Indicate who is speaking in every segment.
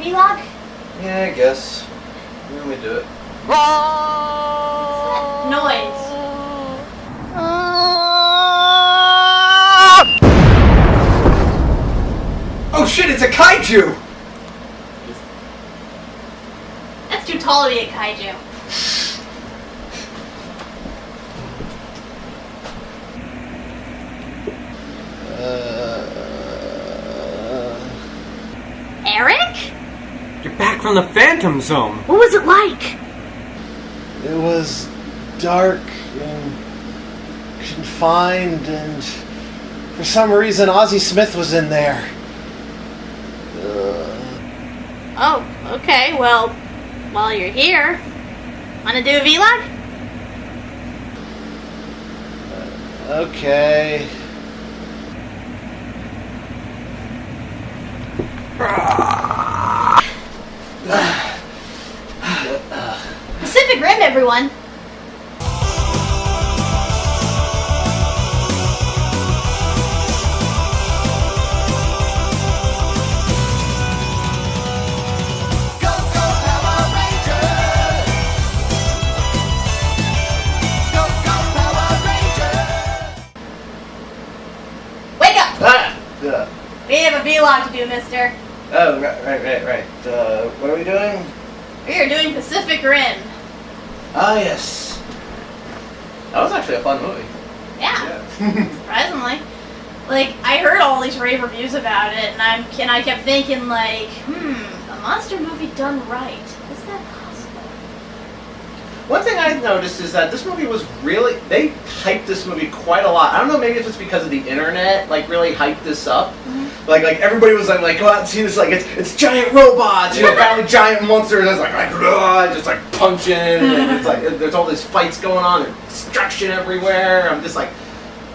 Speaker 1: vlog?
Speaker 2: Yeah, I guess. Let me do it.
Speaker 1: What's that noise?
Speaker 2: Oh shit, it's a kaiju!
Speaker 1: That's too tall to be a kaiju. Eric?
Speaker 3: You're back from the Phantom Zone.
Speaker 1: What was it like?
Speaker 4: It was dark and confined, and for some reason Ozzie Smith was in there.
Speaker 1: Oh, okay, well, while you're here, wanna do a vlog?
Speaker 4: Okay.
Speaker 1: Pacific Rim, everyone! Wake up! We have a vlog to do, mister.
Speaker 2: Oh, right. What are we doing?
Speaker 1: We are doing Pacific Rim.
Speaker 2: Ah, yes. That was actually a fun movie.
Speaker 1: Yeah, surprisingly. Like, I heard all these rave reviews about it, and I kept thinking, like, a monster movie done right. Is that possible?
Speaker 2: One thing I noticed is that this movie was really, they hyped this movie quite a lot. I don't know, maybe if it's because of the internet, like, really hyped this up.
Speaker 1: Mm-hmm.
Speaker 2: Like everybody was like, go out and see this, like, it's giant robots, you know, battling giant monsters, and it's like, just like punching, and it's like, there's all these fights going on, and destruction everywhere. I'm just like,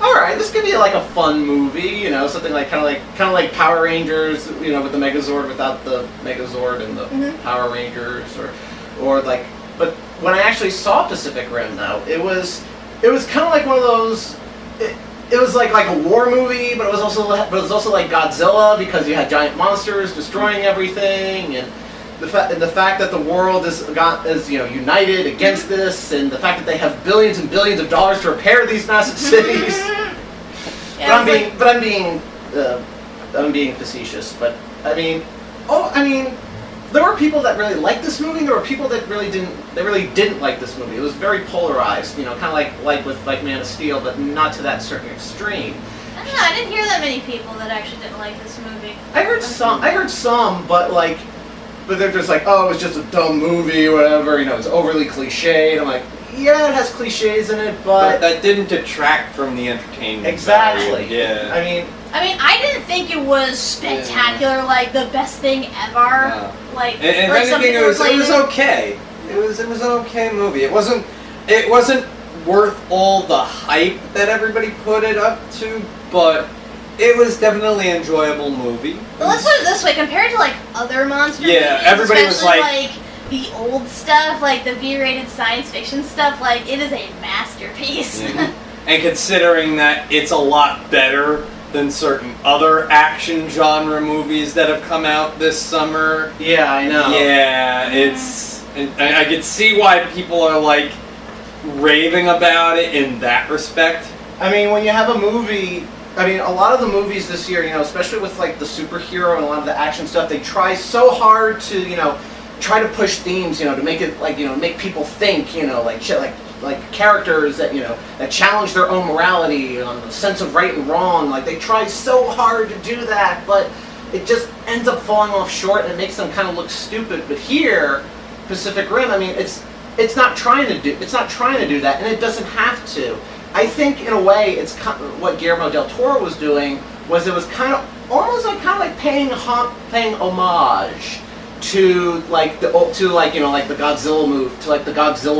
Speaker 2: alright, this could be like a fun movie, you know, something like, kind of like Power Rangers, you know, with the Megazord without the Megazord and the Power Rangers, or like, but when I actually saw Pacific Rim, though, it was kind of like one of those. It was like a war movie, but it was also like Godzilla, because you had giant monsters destroying everything, and the fact that the world is united against this, and the fact that they have billions and billions of dollars to repair these massive cities.
Speaker 1: Yeah,
Speaker 2: I'm being facetious, but I mean, there were people that really liked this movie. There were people that really didn't like this movie. It was very polarized, you know, kind of like with Man of Steel, but not to that certain extreme.
Speaker 1: I don't know, I didn't hear that many people that actually didn't like this movie.
Speaker 2: I heard some, but they're just like, oh, it's just a dumb movie, or whatever. You know, it's overly cliched. I'm like, yeah, it has cliches in it, but
Speaker 3: that didn't detract from the entertainment.
Speaker 2: Exactly.
Speaker 3: Value. Yeah.
Speaker 1: I mean, I didn't think it was spectacular, like the best thing ever.
Speaker 3: No.
Speaker 1: Like,
Speaker 3: and
Speaker 1: like
Speaker 3: if anything, it was okay. It was an okay movie. It wasn't worth all the hype that everybody put it up to, but it was definitely an enjoyable movie.
Speaker 1: Well, let's put it this way: compared to like other monster movies,
Speaker 3: everybody was
Speaker 1: like the old stuff, like the V-rated science fiction stuff, like it is a masterpiece.
Speaker 3: And considering that it's a lot better than certain other action genre movies that have come out this summer.
Speaker 2: Yeah, I know.
Speaker 3: Yeah, I could see why people are like raving about it in that respect.
Speaker 2: I mean, when you have a movie, a lot of the movies this year, you know, especially with like the superhero and a lot of the action stuff, they try so hard to, you know, try to push themes, you know, to make it like, you know, make people think, you know, like shit, like characters that, you know, that challenge their own morality on the sense of right and wrong. Like, they try so hard to do that, but it just ends up falling off short, and it makes them kind of look stupid. But here, Pacific Rim, I mean, it's not trying to do that, and it doesn't have to. I think in a way, it's kind of what Guillermo del Toro was doing was it was kind of almost like paying homage to like the Godzilla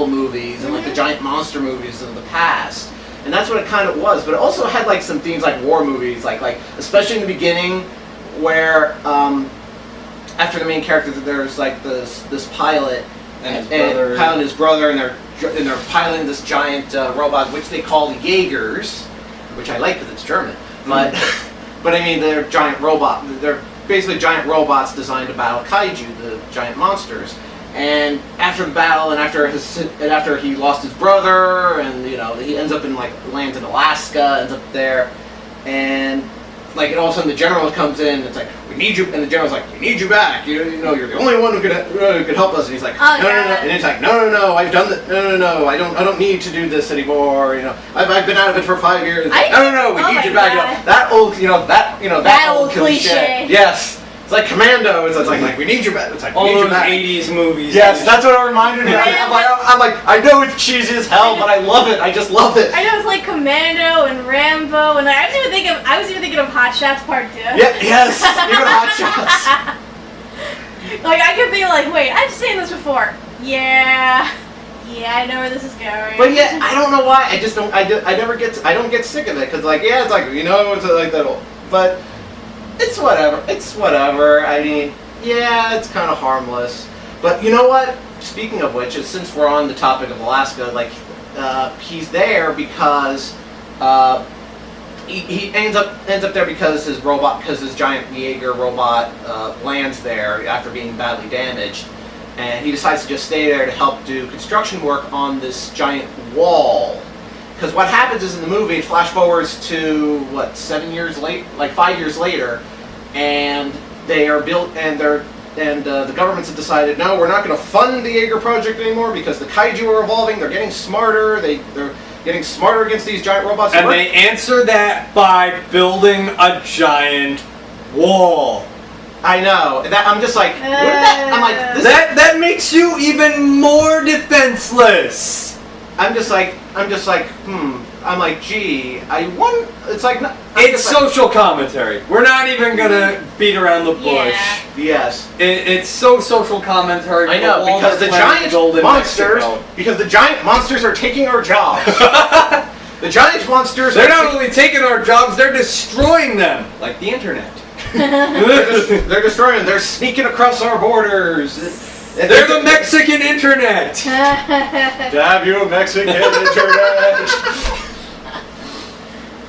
Speaker 2: movies and like the giant monster movies of the past, and that's what it kind of was. But it also had like some themes like war movies, like especially in the beginning, where after the main character there's like this pilot
Speaker 3: and his brother,
Speaker 2: and they're piloting this giant robot, which they call the Jaegers, which I like because it's German, but but I mean they're giant robot. basically giant robots designed to battle kaiju, the giant monsters. And after the battle, and after he lost his brother, and he ends up lands in Alaska, ends up there, and all of a sudden the general comes in, and it's like, we need you, and the general's like, we need you back. You're the only one who could help us. And he's like, no, and it's like, no, I've done that. No, I don't need to do this anymore. I've been out of it for 5 years. No, we need you back. That old, that old cliche. Yes. It's like Commando. It's like we need you back. It's like
Speaker 3: all
Speaker 2: we need
Speaker 3: those
Speaker 2: you back.
Speaker 3: 80s movies.
Speaker 2: Yes, that's what it reminded me of. I'm like, I know it's cheesy as hell, but I love it. I just love it.
Speaker 1: I know it's like Commando and Rambo, and I was even thinking of Hot Shots Part 2.
Speaker 2: Yeah, yes, even Hot Shots.
Speaker 1: I kept thinking wait, I've seen this before. Yeah, I know where this is going.
Speaker 2: But yeah, I don't know why. I just don't. I don't get sick of it because it's like it's like that old, but. It's whatever. I mean, yeah, it's kind of harmless. But you know what? Speaking of which, since we're on the topic of Alaska, he's there because he ends up there because his giant Jaeger robot lands there after being badly damaged, and he decides to just stay there to help do construction work on this giant wall. Because what happens is in the movie, it flash forwards to 5 years later, and they are built, and the governments have decided, no, we're not going to fund the Jaeger project anymore because the kaiju are evolving. They're getting smarter. They're getting smarter against these giant robots.
Speaker 3: And they answer that by building a giant wall.
Speaker 2: I know. I'm just like, what is that? I'm like,
Speaker 3: that makes you even more defenseless.
Speaker 2: I'm just like, I'm like, gee, it's like...
Speaker 3: It's social commentary. We're not even gonna beat around the bush.
Speaker 1: Yeah.
Speaker 2: Yes.
Speaker 3: It's so social commentary.
Speaker 2: I know, because the giant monsters are taking our jobs. The giant monsters
Speaker 3: They're not only taking our jobs, they're destroying them. Like the internet.
Speaker 2: They're destroying them. They're sneaking across our borders.
Speaker 3: They're the Mexican internet!
Speaker 2: Damn you, Mexican internet!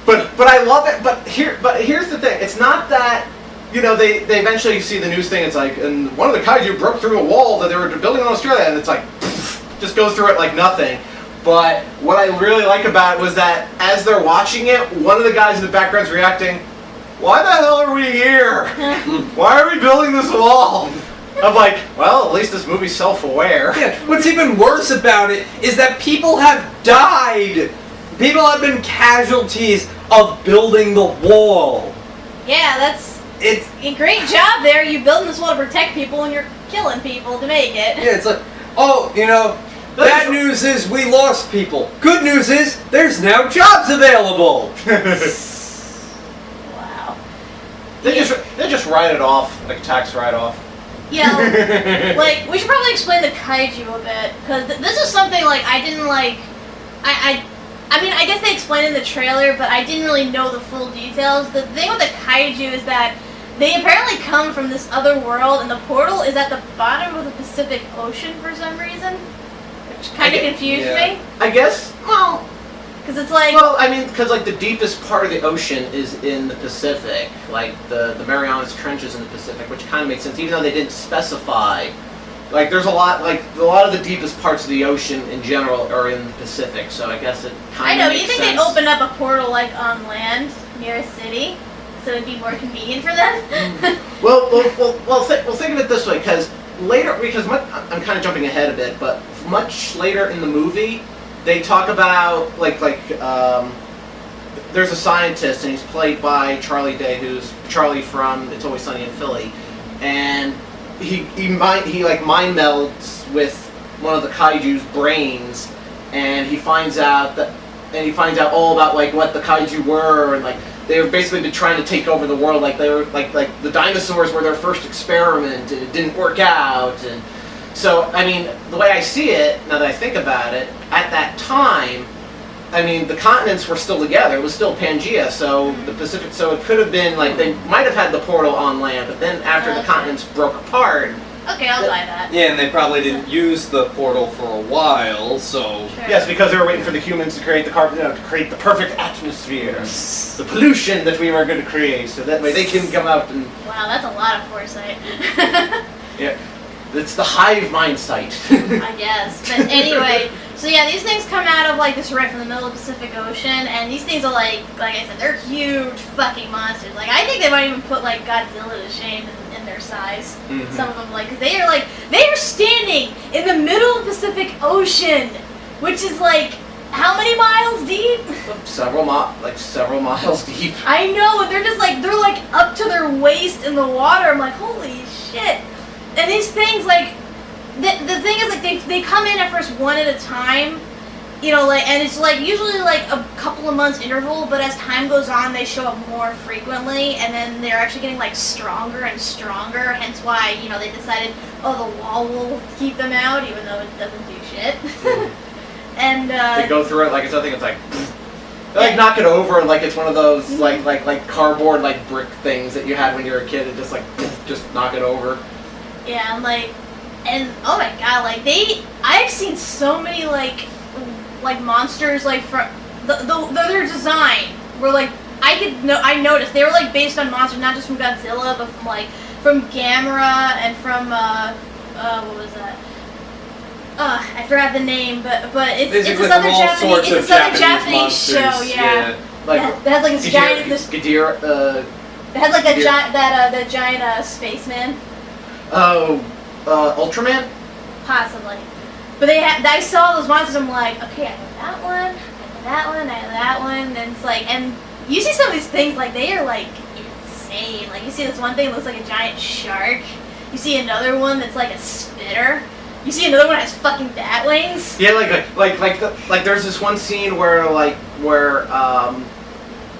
Speaker 2: But I love it. But here's the thing. It's not that they eventually see the news thing. It's like, and one of the kaiju broke through a wall that they were building in Australia, and it's like just goes through it like nothing. But what I really like about it was that as they're watching it, one of the guys in the background's reacting, "Why the hell are we here? Why are we building this wall?" I'm like, well, at least this movie's self-aware.
Speaker 3: Yeah, what's even worse about it is that people have died. People have been casualties of building the wall.
Speaker 1: Yeah, it's a great job there. You building this wall to protect people, and you're killing people to make it.
Speaker 3: Yeah, it's like, bad news is we lost people. Good news is there's now jobs available.
Speaker 1: Wow.
Speaker 2: They just write it off like a tax write-off.
Speaker 1: Yeah, we should probably explain the kaiju a bit, because this is something, I didn't, I mean, I guess they explained in the trailer, but I didn't really know the full details. The thing with the kaiju is that they apparently come from this other world, and the portal is at the bottom of the Pacific Ocean for some reason, which kind of confused me.
Speaker 2: I guess, well...
Speaker 1: Because it's like...
Speaker 2: Well, I mean, because, the deepest part of the ocean is in the Pacific. The Marianas Trench is in the Pacific, which kind of makes sense, even though they didn't specify. There's a lot of the deepest parts of the ocean in general are in the Pacific, so I guess it kind of makes sense.
Speaker 1: You think they'd open up a portal, on land, near a city, so it'd be more convenient for them?
Speaker 2: Well, think of it this way, because I'm kind of jumping ahead a bit, but much later in the movie, they talk about there's a scientist, and he's played by Charlie Day, who's Charlie from It's Always Sunny in Philly, and he mind melds with one of the kaiju's brains, and he finds out all about what the kaiju were, and they've basically been trying to take over the world, they were the dinosaurs were their first experiment, and it didn't work out, and so, I mean, the way I see it, now that I think about it, at that time, I mean, the continents were still together. It was still Pangea, so the Pacific, so it could have been, they might have had the portal on land, but then after the continents broke apart,
Speaker 1: Okay, I'll buy that.
Speaker 3: Yeah, and they probably didn't use the portal for a while, so...
Speaker 1: Sure.
Speaker 2: Yes, because they were waiting for the humans to create the carbon, to create the perfect atmosphere, the pollution that we were going to create, so that way they can come out and...
Speaker 1: Wow, that's a lot of foresight.
Speaker 2: Yeah, it's the hive mind sight.
Speaker 1: I guess. But anyway, so yeah, these things come out of like this right from the middle of the Pacific Ocean, and these things are like I said, they're huge fucking monsters. Like I think they might even put like Godzilla to shame in their size.
Speaker 2: Mhm.
Speaker 1: Some of them, like, 'cause they are standing in the middle of the Pacific Ocean, which is like how many miles deep?
Speaker 2: several miles deep.
Speaker 1: I know, and they're like up to their waist in the water. I'm like, holy shit. And these things, like, the thing is, like, they come in at first one at a time, you know, like, and it's like usually like a couple of months interval, but as time goes on, they show up more frequently, and then they're actually getting like stronger and stronger, hence why, you know, they decided, oh, the wall will keep them out, even though it doesn't do shit. And,
Speaker 2: They go through it like it's nothing, it's like... They like knock it over like it's one of those like cardboard like brick things that you had when you were a kid and just like just knock it over.
Speaker 1: yeah, and oh my god, like I've seen so many like monsters like from their design were like I noticed they were like based on monsters not just from Godzilla but from Gamera and from what was that? I forgot the name, but it's
Speaker 3: Basically
Speaker 1: a southern
Speaker 3: from all sorts of
Speaker 1: Japanese
Speaker 3: monsters,
Speaker 1: show, yeah.
Speaker 2: Like
Speaker 1: That has like this giant
Speaker 2: Ghidorah,
Speaker 1: it has like the giant spaceman.
Speaker 2: Ultraman?
Speaker 1: Possibly. But I saw those monsters, I'm like, okay, I know that one, I know that one, I know that one, and it's like, and you see some of these things, like, they are, like, insane. Like, you see this one thing that looks like a giant shark, you see another one that's like a spitter, you see another one that has fucking bat wings.
Speaker 2: Yeah, like there's this one scene where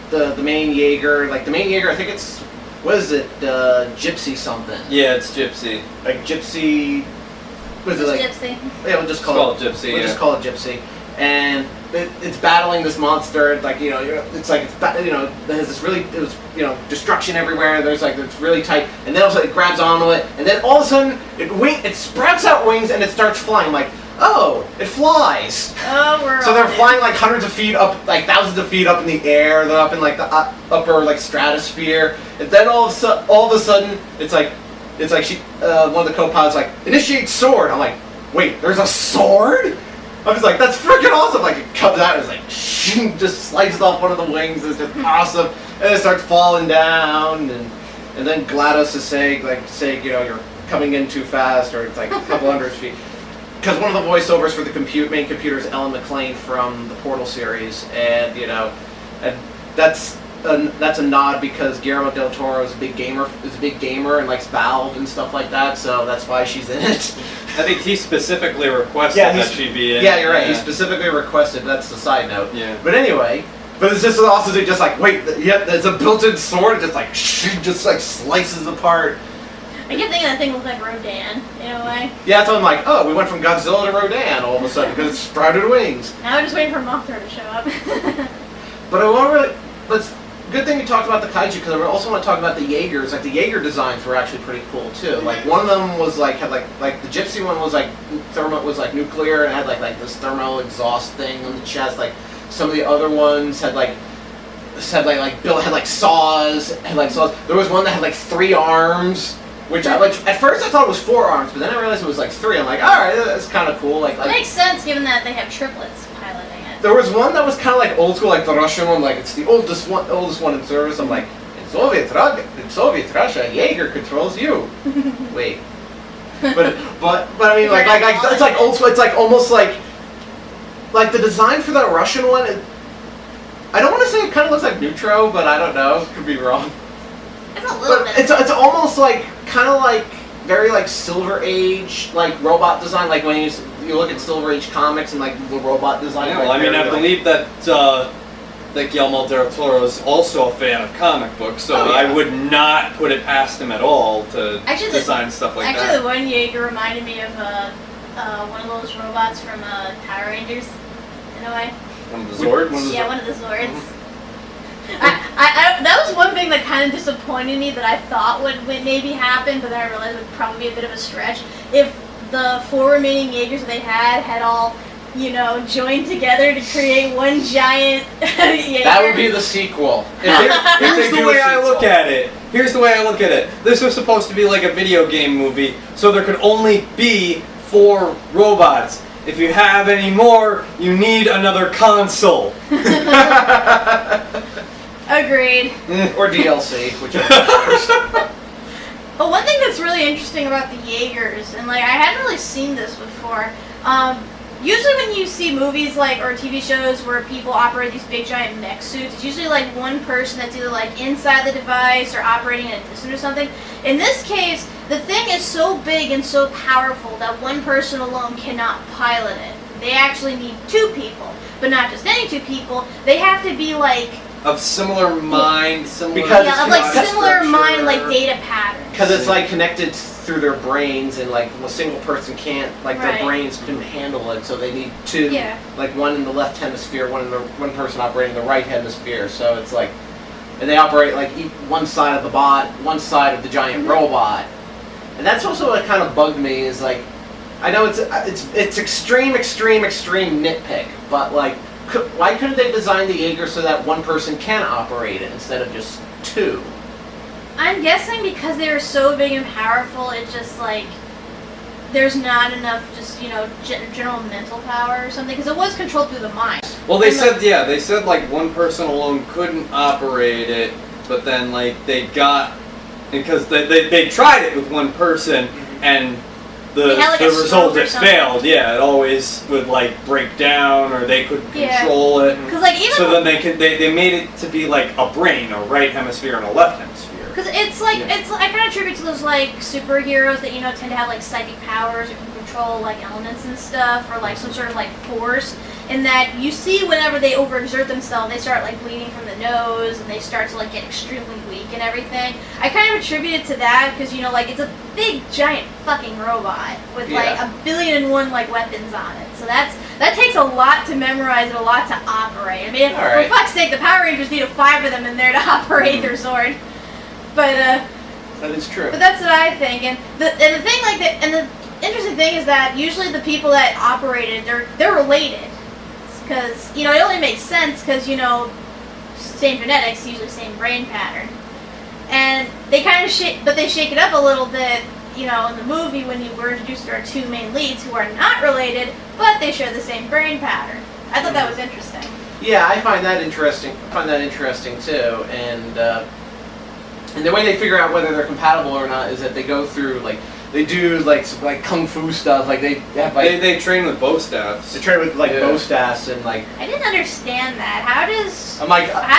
Speaker 2: the main Jaeger, I think it's, what is it, Gypsy something.
Speaker 3: Yeah, it's Gypsy.
Speaker 2: Like Gypsy, what is it like?
Speaker 1: Gypsy.
Speaker 2: Yeah, we'll just call it
Speaker 3: Gypsy.
Speaker 2: We'll just call it Gypsy, and it's battling this monster. Like it has this really destruction everywhere. It's really tight, and then all of a sudden it grabs onto it, and then all of a sudden it sprouts out wings and it starts flying. I'm like, oh, it flies.
Speaker 1: Oh,
Speaker 2: So they're flying like hundreds of feet up, like thousands of feet up in the air. They're up in like the upper like stratosphere, and then all of a sudden it's like one of the co-pilots like, initiate sword. I'm like, wait, there's a sword? I was like, that's freaking awesome! Like it comes out and it's like just slices off one of the wings. It's just awesome, and it starts falling down, and then GLaDOS is saying you're coming in too fast, or it's like a couple hundred feet. Because one of the voiceovers for the main computer is Ellen McLean from the Portal series, and and that's a nod because Guillermo del Toro is a big gamer and likes Valve and stuff like that, so that's why she's in it.
Speaker 3: I think he specifically requested that she be in.
Speaker 2: Yeah, you're right. He specifically requested. That's the side note.
Speaker 3: Yeah.
Speaker 2: But anyway, it's just also just like wait, yeah, there's a built-in sword. Just like slices apart.
Speaker 1: I kept thinking that thing looked like Rodan, in a way.
Speaker 2: Yeah, so I'm like, oh, we went from Godzilla to Rodan all of a sudden because it sprouted wings.
Speaker 1: Now we're just waiting for Mothra to show up.
Speaker 2: But good thing we talked about the kaiju because I also want to talk about the Jaegers. Like the Jaeger designs were actually pretty cool too. Like one of them was had the Gypsy one was like nuclear and had like this thermal exhaust thing on the chest. Like some of the other ones had saws. There was one that had like 3 arms. Which at first I thought it was 4 arms, but then I realized it was like 3. I'm like, all right, that's kind of cool.
Speaker 1: It makes sense given that they have triplets piloting it.
Speaker 2: There was one that was kind of like old school, like the Russian one, like it's the oldest one in service. I'm like, in Soviet Russia, Jaeger controls you. Wait, but I mean, it's like old school. It's like almost like the design for that Russian one. I don't want to say it kind of looks like Neutro, but I don't know. Could be wrong.
Speaker 1: It's a little bit.
Speaker 2: It's almost like kind of like very like Silver Age like robot design, like when you look at Silver Age comics and like the robot design.
Speaker 3: Yeah, well, I mean, I believe that Guillermo del Toro is also a fan of comic books, so I would not put it past him at all to design stuff like that.
Speaker 1: Actually, the one Jaeger reminded me of one of those robots from Power Rangers, in a way.
Speaker 3: One of the Zords?
Speaker 1: Yeah, one of the Zords. That was one thing that kind of disappointed me that I thought would maybe happen, but then I realized it would probably be a bit of a stretch. If the 4 remaining Jaegers they had all, joined together to create one giant Jaeger.
Speaker 2: That would be the sequel.
Speaker 3: Here's the way I look at it. This was supposed to be like a video game movie, so there could only be 4 robots. If you have any more, you need another console.
Speaker 1: Agreed.
Speaker 2: Or DLC, whichever first.
Speaker 1: But one thing that's really interesting about the Jaegers, and I hadn't really seen this before, usually when you see movies or TV shows where people operate these big giant mech suits, it's usually one person that's either inside the device or operating at a distance or something. In this case, the thing is so big and so powerful that one person alone cannot pilot it. They actually need 2 people, but not just any 2 people. They have to be
Speaker 3: of similar mind, similar
Speaker 2: Because
Speaker 1: similar mind, data patterns.
Speaker 2: Because it's connected through their brains, and a single person can't, their brains couldn't handle it, so they need 2, one in the left hemisphere, one person operating the right hemisphere. So it's and they operate one side of the one side of the giant robot, and that's also what kind of bugged me is I know it's extreme nitpick, but why couldn't they design the Jaeger so that one person can operate it instead of just 2?
Speaker 1: I'm guessing because they were so big and powerful, it's just there's not enough just, general mental power or something, because it was controlled through the mind.
Speaker 3: Well, they said one person alone couldn't operate it, but then they got, because they tried it with one person, and the result it failed. Yeah, it always would break down, or they couldn't control it.
Speaker 1: So
Speaker 3: then they made it to be a brain, a right hemisphere and a left hemisphere.
Speaker 1: Because it's I kind of attribute to those superheroes that tend to have psychic powers or can control elements and stuff, or some sort of force. In that you see whenever they overexert themselves, they start bleeding from the nose, and they start to get extremely weak and everything. I kind of attribute it to that because it's a big giant fucking robot with 1,000,000,001 weapons on it. So that takes a lot to memorize and a lot to operate. I mean, for fuck's sake, the Power Rangers need 5 of them in there to operate their sword. But
Speaker 2: that is true.
Speaker 1: But that's what I think, and the thing the interesting thing is that usually the people that operated they're related. Because, it only makes sense because, same genetics, usually same brain pattern. And they kind of shake it up a little bit, in the movie when you were introduced to our 2 main leads who are not related, but they share the same brain pattern. I thought that was interesting.
Speaker 2: Yeah, I find that interesting. Too, and the way they figure out whether they're compatible or not is that they go through they do kung fu stuff. They have
Speaker 3: they train with bow staffs.
Speaker 2: They train with bow staffs and
Speaker 1: I didn't understand that. How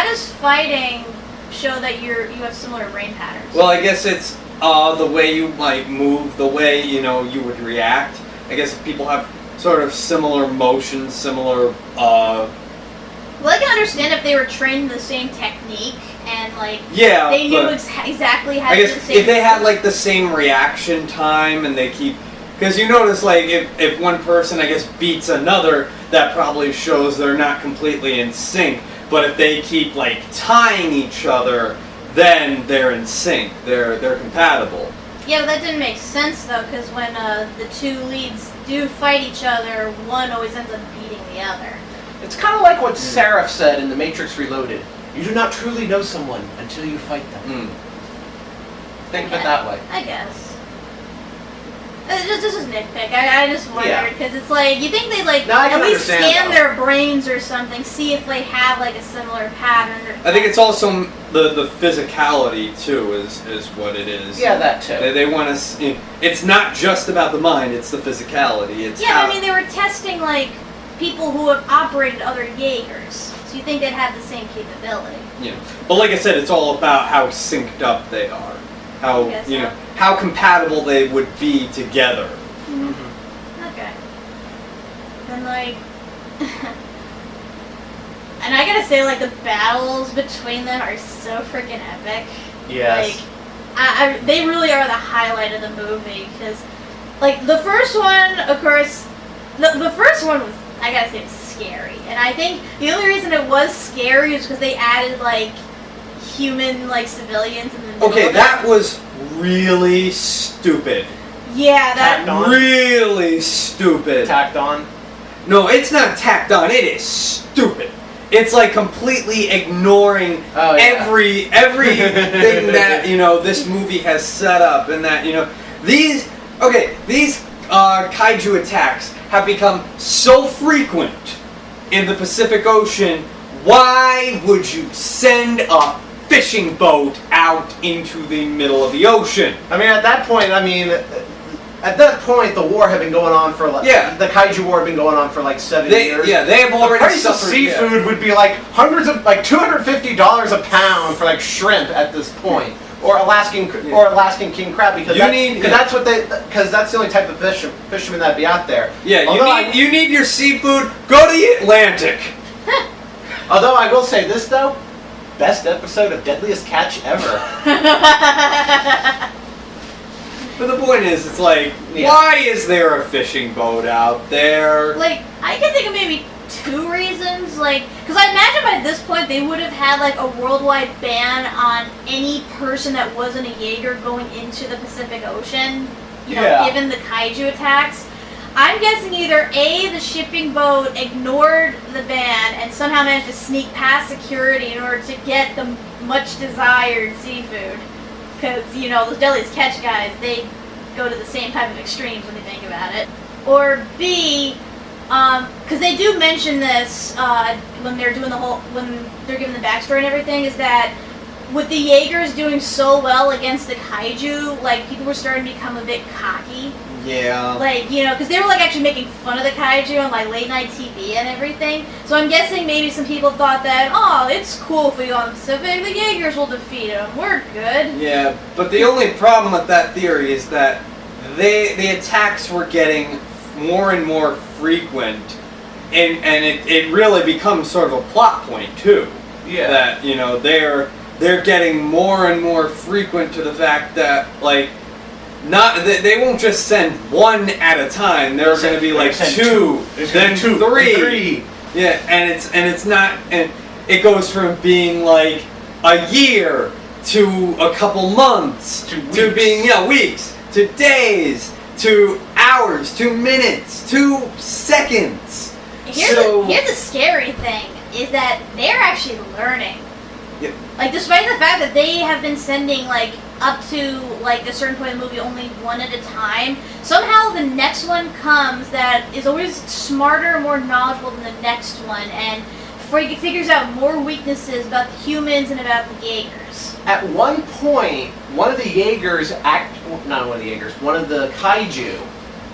Speaker 1: does fighting show that you have similar brain patterns?
Speaker 3: Well, I guess it's the way you move, the way you would react. I guess people have sort of similar motions, similar.
Speaker 1: Well, I can understand if they were trained in the same technique and they knew exactly how to do the same.
Speaker 3: If they had the same reaction time and they keep, because you notice if one person beats another, that probably shows they're not completely in sync. But if they keep tying each other, then they're in sync. They're compatible.
Speaker 1: Yeah, but that didn't make sense though, because when the 2 leads do fight each other, one always ends up beating the other.
Speaker 2: It's kind of like what Seraph said in The Matrix Reloaded. You do not truly know someone until you fight them. Think of it that way.
Speaker 1: I guess. This is nitpick. I just wondered, because it's you think they'd at least scan their brains or something, see if they have a similar pattern.
Speaker 3: I think it's also the physicality too is what it is.
Speaker 2: Yeah, that too.
Speaker 3: They want to. It's not just about the mind; it's the physicality. It's
Speaker 1: I mean they were testing people who have operated other Jaegers. So you think they'd have the same capability.
Speaker 3: Yeah. But like I said, it's all about how synced up they are. How, how compatible they would be together.
Speaker 1: Mm-hmm. Okay. Then and I gotta say the battles between them are so freaking epic.
Speaker 2: Yes.
Speaker 1: They really are the highlight of the movie, because the first one, of course, the first one was, I gotta say, it was scary. And I think the only reason it was scary is because they added human like civilians in the middle.
Speaker 3: Okay,
Speaker 1: of
Speaker 3: that
Speaker 1: it.
Speaker 3: was really stupid.
Speaker 1: Yeah, that.
Speaker 2: Tacked on.
Speaker 3: Really stupid.
Speaker 2: Tacked on.
Speaker 3: No, it's not tacked on. It is stupid. It's like completely ignoring
Speaker 2: Oh, yeah.
Speaker 3: everything that this movie has set up, and that these kaiju attacks have become so frequent in the Pacific Ocean. Why would you send a fishing boat out into the middle of the ocean?
Speaker 2: I mean, at that point, the war had been going on for like the kaiju war had been going on for like 7 years.
Speaker 3: Yeah, they have already
Speaker 2: The price of
Speaker 3: suffered.
Speaker 2: seafood would be like $250 a pound for like shrimp at this point, or Alaskan king crab because that's the only type of fishermen that'd be out there.
Speaker 3: Yeah, you need your seafood. Go to the Atlantic.
Speaker 2: Although I will say this though, best episode of Deadliest Catch ever.
Speaker 3: But the point is, it's like, why is there a fishing boat out there?
Speaker 1: Like, I can think of maybe 2 reasons. Like, because I imagine by this point they would have had like a worldwide ban on any person that wasn't a Jaeger going into the Pacific Ocean. Given the kaiju attacks. I'm guessing either A, the shipping boat ignored the ban and somehow managed to sneak past security in order to get the much desired seafood. Because, those Deadliest Catch guys, they go to the same type of extremes when you think about it. Or B, because they do mention this when they're doing when they're giving the backstory and everything, is that with the Jaegers doing so well against the kaiju, like, people were starting to become a bit cocky.
Speaker 3: Yeah.
Speaker 1: Like, because they were like actually making fun of the kaiju on like late night TV and everything. So I'm guessing maybe some people thought that, oh, it's cool if we go on the Pacific, the Jaegers will defeat them. We're good.
Speaker 3: Yeah, but the only problem with that theory is that the attacks were getting more and more frequent, and it really becomes sort of a plot point too.
Speaker 2: Yeah.
Speaker 3: That they're getting more and more frequent to the fact that like. They won't just send one at a time. They're going to be like 2, then 3. Yeah, and it's not, and it goes from being like a year to a couple months to being weeks to days to hours to minutes to seconds.
Speaker 1: Here's the scary thing is that they're actually learning.
Speaker 3: Yep.
Speaker 1: Like, despite the fact that they have been sending like up to like a certain point in the movie only one at a time, somehow the next one comes that is always smarter, more knowledgeable than the next one, and figures out more weaknesses about the humans and about the Jaegers.
Speaker 2: At one point, one of the kaiju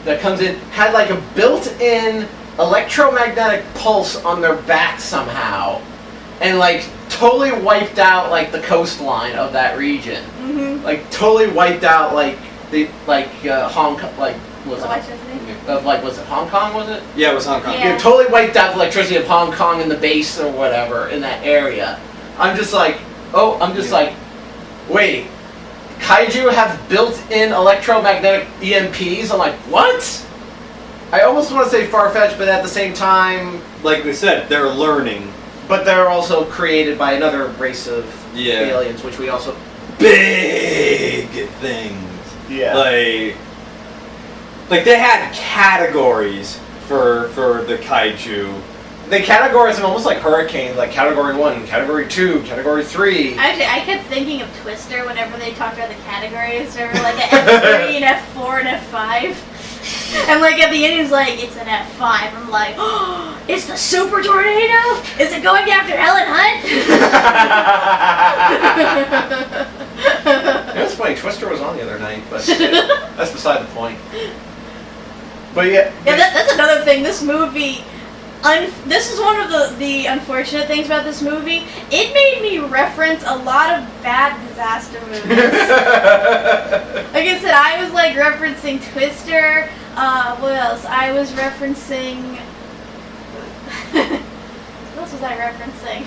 Speaker 2: that comes in had like a built-in electromagnetic pulse on their back somehow, and like totally wiped out like the coastline of that region.
Speaker 1: Mm-hmm.
Speaker 2: Like totally wiped out like Hong Kong, like was it Hong Kong, was it?
Speaker 3: Yeah, it was Hong Kong.
Speaker 1: Yeah.
Speaker 2: Totally wiped out the electricity of Hong Kong and the base or whatever in that area. I'm just like, wait, kaiju have built-in electromagnetic EMPs? I'm like, what? I almost want to say far-fetched, but at the same time,
Speaker 3: Like we said, they're learning.
Speaker 2: but they're also created by another race of aliens, which we also...
Speaker 3: Big things.
Speaker 2: Yeah.
Speaker 3: Like they had categories for the kaiju.
Speaker 2: They categorize them almost like hurricanes, like Category 1, Category 2, Category 3.
Speaker 1: Actually, I kept thinking of Twister whenever they talked about the categories. Remember, like F3 and F4 and F5? And like at the end, he's like, it's an F5. I'm like, oh, it's the super tornado? Is it going after Helen Hunt?
Speaker 2: It was funny, Twister was on the other night, but that's beside the point. But yeah.
Speaker 1: That's another thing. This movie, this is one of the unfortunate things about this movie. It made me reference a lot of bad disaster movies. Like I said, I was like referencing Twister. What else? I was referencing. What else was I referencing?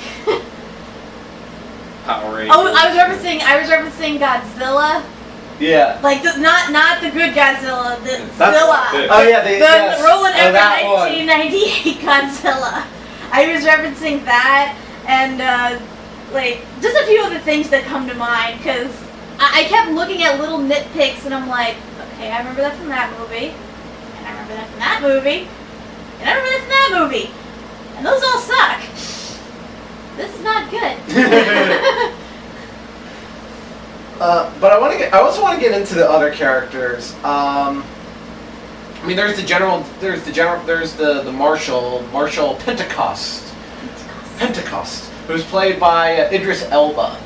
Speaker 3: Power Rangers.
Speaker 1: Oh, I was referencing Godzilla.
Speaker 2: Yeah.
Speaker 1: Like not the good Godzilla, the
Speaker 2: That's
Speaker 1: Zilla.
Speaker 2: Oh yeah,
Speaker 1: The
Speaker 2: yes.
Speaker 1: Roland
Speaker 2: Oh,
Speaker 1: Emmerich
Speaker 2: that one.
Speaker 1: 1998 Godzilla. I was referencing that, and like, just a few of the things that come to mind, because I kept looking at little nitpicks, and I'm like, okay, I remember that from that movie, and I remember that from that movie, and I remember that from that movie, and those all suck. This is not good.
Speaker 2: But I also want to get into the other characters. I mean, there's the Marshall Pentecost, who's played by Idris Elba,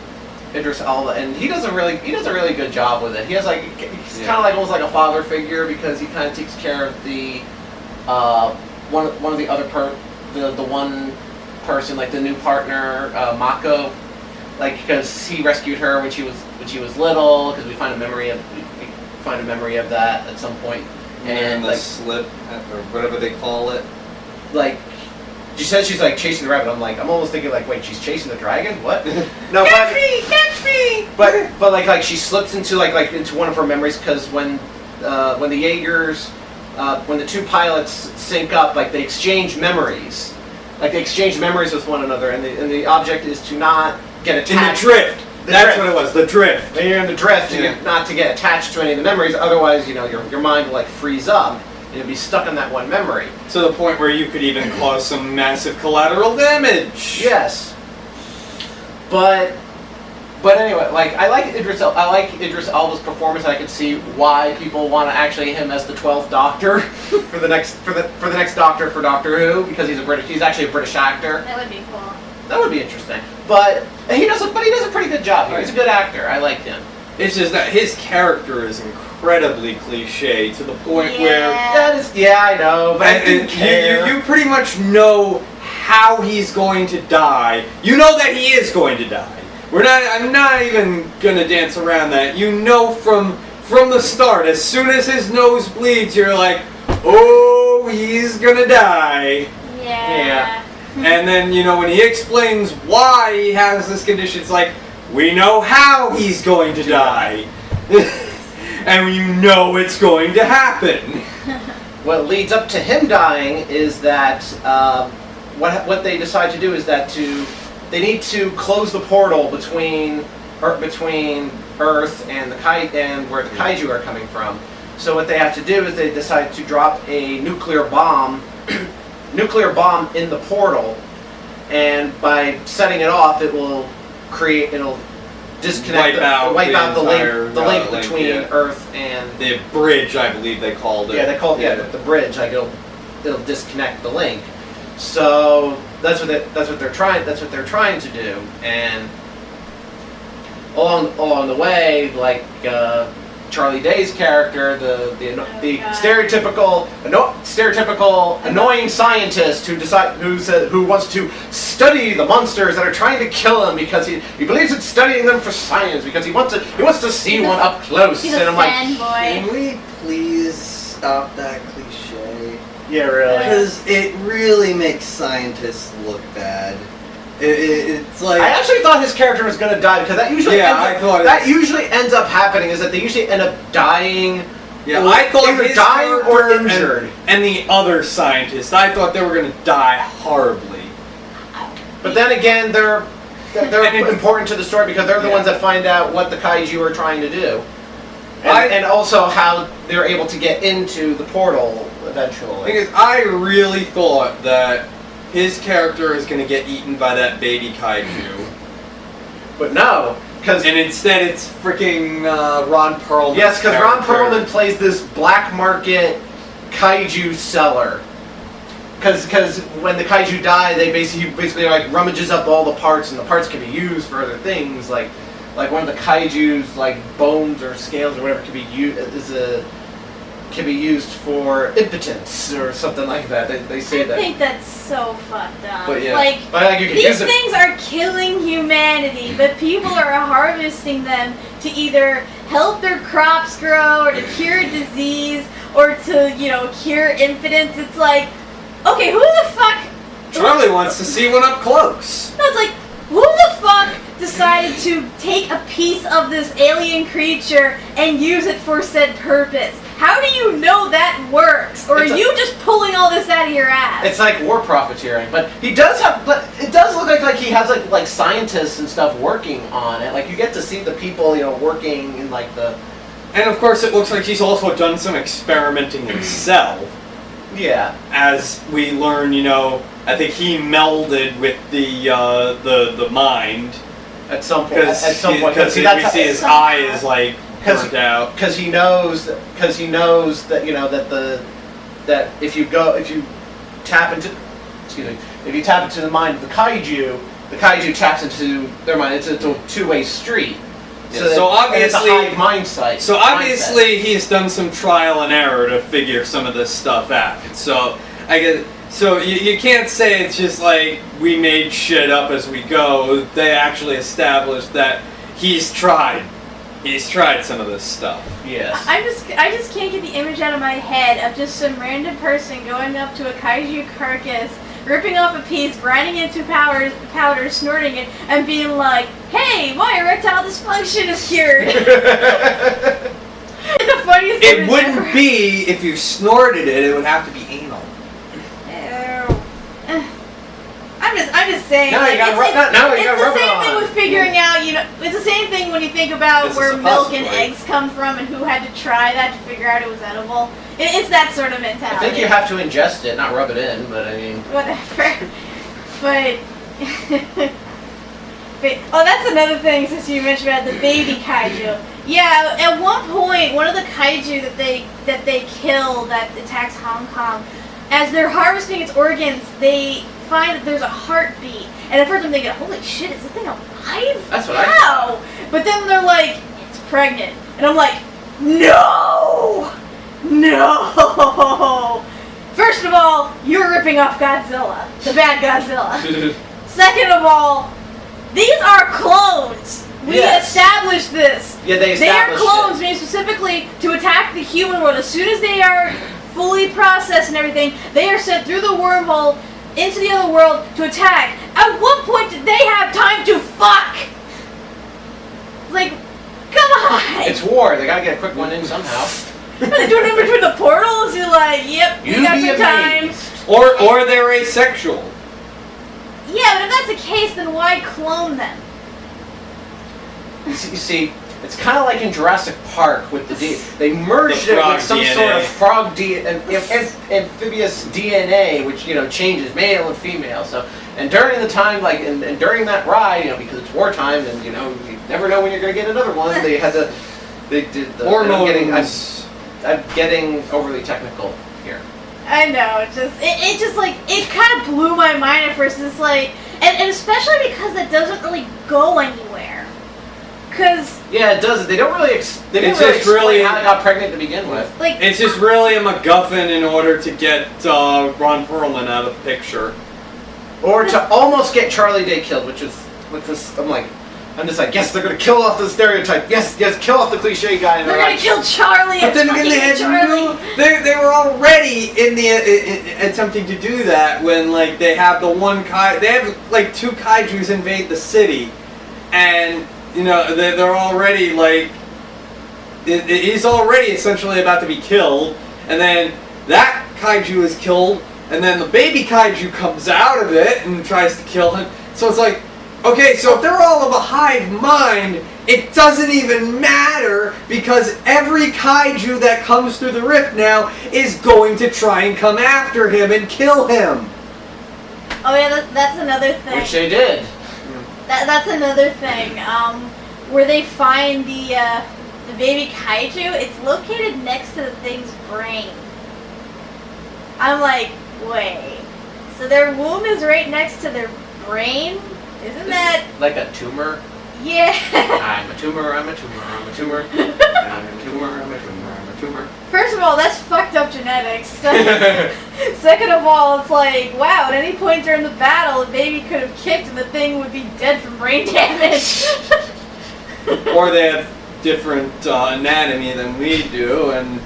Speaker 2: and he does a really good job with it. He has he's kind of like almost like a father figure, because he kind of takes care of the one of the other the one person, like the new partner, Mako, like, because he rescued her when she was little, because we find a memory of that at some point. And
Speaker 3: the
Speaker 2: like
Speaker 3: slip, or whatever they call it.
Speaker 2: Like, she said she's like chasing the rabbit. I'm almost thinking like, wait, she's chasing the dragon? What? No,
Speaker 1: Catch me!
Speaker 2: But like she slips into like into one of her memories, because when the Jaegers, when the two pilots sync up, like they exchange memories. Like they exchange memories with one another, and the object is to not get attached.
Speaker 3: In the drift. That's what it was. The drift.
Speaker 2: When you're in the drift, not to get attached to any of the memories. Otherwise, your mind will like freeze up, and you'll be stuck on that one memory.
Speaker 3: To the point where you could even cause some massive collateral damage.
Speaker 2: Yes. But anyway, like I like Idris Elba's performance. I could see why people want to actually him as the 12th Doctor for the next Doctor for Doctor Who, because he's actually a British actor.
Speaker 1: That would be cool.
Speaker 2: That would be interesting. But he does a pretty good job here. He's a good actor. I like him.
Speaker 3: It's just that his character is incredibly cliche, to the point where
Speaker 2: I know, but I didn't care.
Speaker 3: You pretty much know how he's going to die. You know that he is going to die. I'm not even gonna dance around that. You know from the start, as soon as his nose bleeds, you're like, oh, he's gonna die.
Speaker 1: Yeah.
Speaker 3: And then, when he explains why he has this condition, it's like, we know how he's going to die. And you know it's going to happen.
Speaker 2: What leads up to him dying is that what they decide to do is that they need to close the portal between Earth and and where the kaiju are coming from. So what they have to do is they decide to drop a nuclear bomb in the portal, and by setting it off, it'll disconnect, wipe out the link between Earth and
Speaker 3: the bridge. I believe they called it.
Speaker 2: Yeah, they called the bridge. Like it'll disconnect the link. So that's what they're trying to do, and along the way, like Charlie Day's character, the stereotypical annoying scientist who wants to study the monsters that are trying to kill him, because he believes in studying them for science, because he wants to see one up close.
Speaker 1: He's
Speaker 2: and I'm like,
Speaker 3: can we please stop that cliche?
Speaker 2: Yeah, really.
Speaker 3: Because it really makes scientists look bad. It's like,
Speaker 2: I actually thought his character was going to die, because that usually ends up happening, is that they usually end up dying.
Speaker 3: Yeah, I thought
Speaker 2: either dying or injured.
Speaker 3: And the other scientists, I thought they were going to die horribly.
Speaker 2: But then again, they're important to the story, because they're the ones that find out what the kaiju are trying to do, and also how they're able to get into the portal eventually.
Speaker 3: Because I really thought that his character is going to get eaten by that baby kaiju.
Speaker 2: But no.
Speaker 3: And instead it's freaking Ron Perlman.
Speaker 2: Yes, because Ron Perlman plays this black market kaiju seller. Because when the kaiju die, he basically like rummages up all the parts, and the parts can be used for other things. Like one of the kaiju's like bones or scales or whatever can be used for impotence or something like that. They say that.
Speaker 1: I think that's so fucked up.
Speaker 2: But yeah,
Speaker 1: like,
Speaker 2: you can
Speaker 1: these things are killing humanity, but people are harvesting them to either help their crops grow, or to cure disease, or to, cure impotence. It's like, okay, who the fuck...
Speaker 3: Charlie wants to see one up close.
Speaker 1: No, it's like, who the fuck decided to take a piece of this alien creature and use it for said purpose? How do you know that works? Or are you just pulling all this out of your ass?
Speaker 2: It's like war profiteering, but he does have. But it does look like he has like scientists and stuff working on it. Like you get to see the people working in like the.
Speaker 3: And of course, it looks like he's also done some experimenting himself.
Speaker 2: Yeah.
Speaker 3: As we learn, I think he melded with the mind.
Speaker 2: At some point.
Speaker 3: Because we see his eye is like burnt out.
Speaker 2: Because he knows that that if you tap into the mind of the kaiju taps into their mind. It's a two-way street.
Speaker 3: Yeah, so obviously,
Speaker 2: it's a hive mind site.
Speaker 3: So obviously, he's done some trial and error to figure some of this stuff out. So I guess. So you can't say it's just like we made shit up as we go. They actually established that he's tried. He's tried some of this stuff.
Speaker 2: Yes.
Speaker 1: I just can't get the image out of my head of just some random person going up to a kaiju carcass, ripping off a piece, grinding it into powder, snorting it, and being like, "Hey, my erectile dysfunction is cured." It's the funniest thing
Speaker 3: It wouldn't
Speaker 1: ever.
Speaker 3: be if you snorted it. It would have to be anal.
Speaker 1: I'm just saying.
Speaker 2: Now you gotta rub it
Speaker 1: It's the same thing
Speaker 2: on.
Speaker 1: with figuring out. It's the same thing when you think about
Speaker 3: This is
Speaker 1: where
Speaker 3: a
Speaker 1: milk and
Speaker 3: possibility.
Speaker 1: eggs come from and who had to try that to figure out it was edible. It's that sort of
Speaker 2: I
Speaker 1: mentality.
Speaker 2: think you have to ingest it, not rub it in. But I mean.
Speaker 1: Whatever. But. Oh, that's another thing since you mentioned about the baby kaiju. Yeah, at one point, one of the kaiju that they kill that attacks Hong Kong, as they're harvesting its organs, they find that there's a heartbeat. And at first I'm thinking, holy shit, is this thing alive?
Speaker 2: That's what I
Speaker 1: How? But then they're like, it's pregnant. And I'm like, no! No! First of all, you're ripping off Godzilla. The bad Godzilla. Second of all, these are clones. We
Speaker 2: Yes.
Speaker 1: established this.
Speaker 2: Yeah, they
Speaker 1: They are
Speaker 2: established
Speaker 1: clones,
Speaker 2: it.
Speaker 1: meaning specifically to attack the human world. As soon as they are fully processed and everything, they are sent through the wormhole into the other world to attack. At what point did they have time to fuck? Like, come on!
Speaker 2: It's war. They gotta get a quick one in somehow.
Speaker 1: Are they doing it in between the portals? You're like, yep, you
Speaker 2: You'd
Speaker 1: got
Speaker 2: be
Speaker 1: some time.
Speaker 2: amazed.
Speaker 3: Or they're asexual.
Speaker 1: Yeah, but if that's the case, then why clone them?
Speaker 2: You see, it's kind of like in Jurassic Park with they merged
Speaker 3: The
Speaker 2: it
Speaker 3: frog
Speaker 2: with some
Speaker 3: DNA.
Speaker 2: sort of frog amphibious DNA, which changes male and female. So, and during the time, and during that ride, because it's wartime, and you never know when you're going to get another one. They did the
Speaker 3: Hormones.
Speaker 2: I'm getting overly technical here.
Speaker 1: I know, it kind of blew my mind at first. It's like, and especially because it doesn't really go anywhere. Cause
Speaker 2: Yeah, it does. They don't really. They didn't
Speaker 3: It's
Speaker 2: really
Speaker 3: just
Speaker 2: explain
Speaker 3: really-
Speaker 2: how they got pregnant to begin with.
Speaker 1: like
Speaker 3: It's just really a MacGuffin in order to get Ron Perlman out of the picture.
Speaker 2: Or to almost get Charlie Day killed, which is I'm just like, yes, they're gonna kill off the stereotype. Yes, kill off the cliche guy. And
Speaker 1: they're gonna kill Charlie.
Speaker 3: But
Speaker 1: and
Speaker 3: then again,
Speaker 1: fucking
Speaker 3: they had
Speaker 1: Charlie.
Speaker 3: they were already in the attempting to do that when they have the one they have two kaijus invade the city, and they're already he's already essentially about to be killed, and then that kaiju is killed, and then the baby kaiju comes out of it and tries to kill him. So it's like, okay, so if they're all of a hive mind, it doesn't even matter because every kaiju that comes through the rift now is going to try and come after him and kill him.
Speaker 1: Oh yeah, that's another thing.
Speaker 2: Which they did.
Speaker 1: That's another thing. Where they find the baby kaiju, it's located next to the thing's brain. I'm like, wait. So their womb is right next to their brain? Isn't that...
Speaker 2: Like a tumor?
Speaker 1: Yeah.
Speaker 2: I'm a tumor, I'm a tumor, I'm a tumor. I'm a tumor, I'm a tumor, I'm a tumor.
Speaker 1: First of all, that's fucked up genetics. Second of all, it's like, wow, at any point during the battle, the baby could have kicked and the thing would be dead from brain damage.
Speaker 3: Or they have different anatomy than we do, and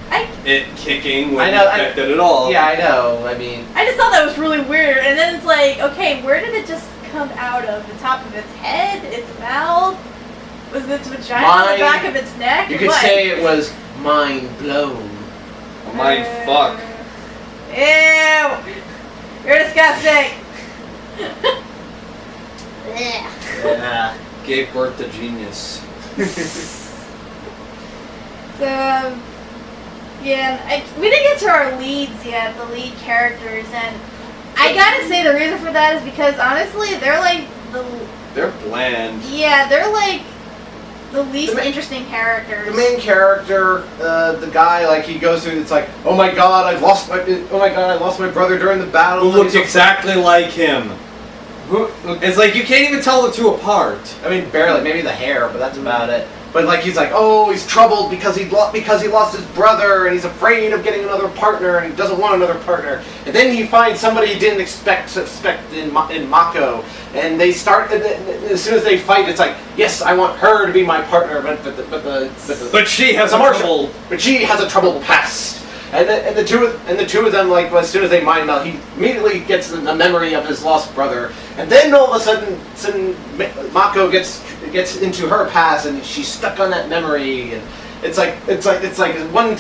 Speaker 3: it kicking wouldn't affect it at all.
Speaker 2: Yeah, I know. I mean,
Speaker 1: I just thought that was really weird. And then it's like, okay, where did it just come out of? The top of its head? Its mouth? Was its vagina on the back of its neck?
Speaker 2: You could say it was mind blown.
Speaker 3: Mind fuck.
Speaker 1: Ew. You're disgusting. Yeah.
Speaker 2: Yeah.
Speaker 3: Gave birth to genius.
Speaker 1: Yeah, we didn't get to our leads yet, the lead characters, and I gotta say the reason for that is because honestly, they're like
Speaker 3: They're bland.
Speaker 1: they're like the least
Speaker 2: The ma-
Speaker 1: interesting characters.
Speaker 2: The main character, the guy, like he goes through. It's like, oh my god, I lost my brother during the battle.
Speaker 3: Who looks
Speaker 2: He's a-
Speaker 3: exactly like him. It's like you can't even tell the two apart.
Speaker 2: I mean, barely, maybe the hair, but that's about it. But like he's like, oh, he's troubled because he lost his brother, and he's afraid of getting another partner, and he doesn't want another partner. And then he finds somebody he didn't expect in Mako, and they start. And as soon as they fight, it's like, yes, I want her to be my partner,
Speaker 3: But she has a trouble.
Speaker 2: But she has a troubled past. And the two of them, like as soon as they mind meld, he immediately gets the memory of his lost brother, and then all of a sudden Mako gets into her past, and she's stuck on that memory, and it's like one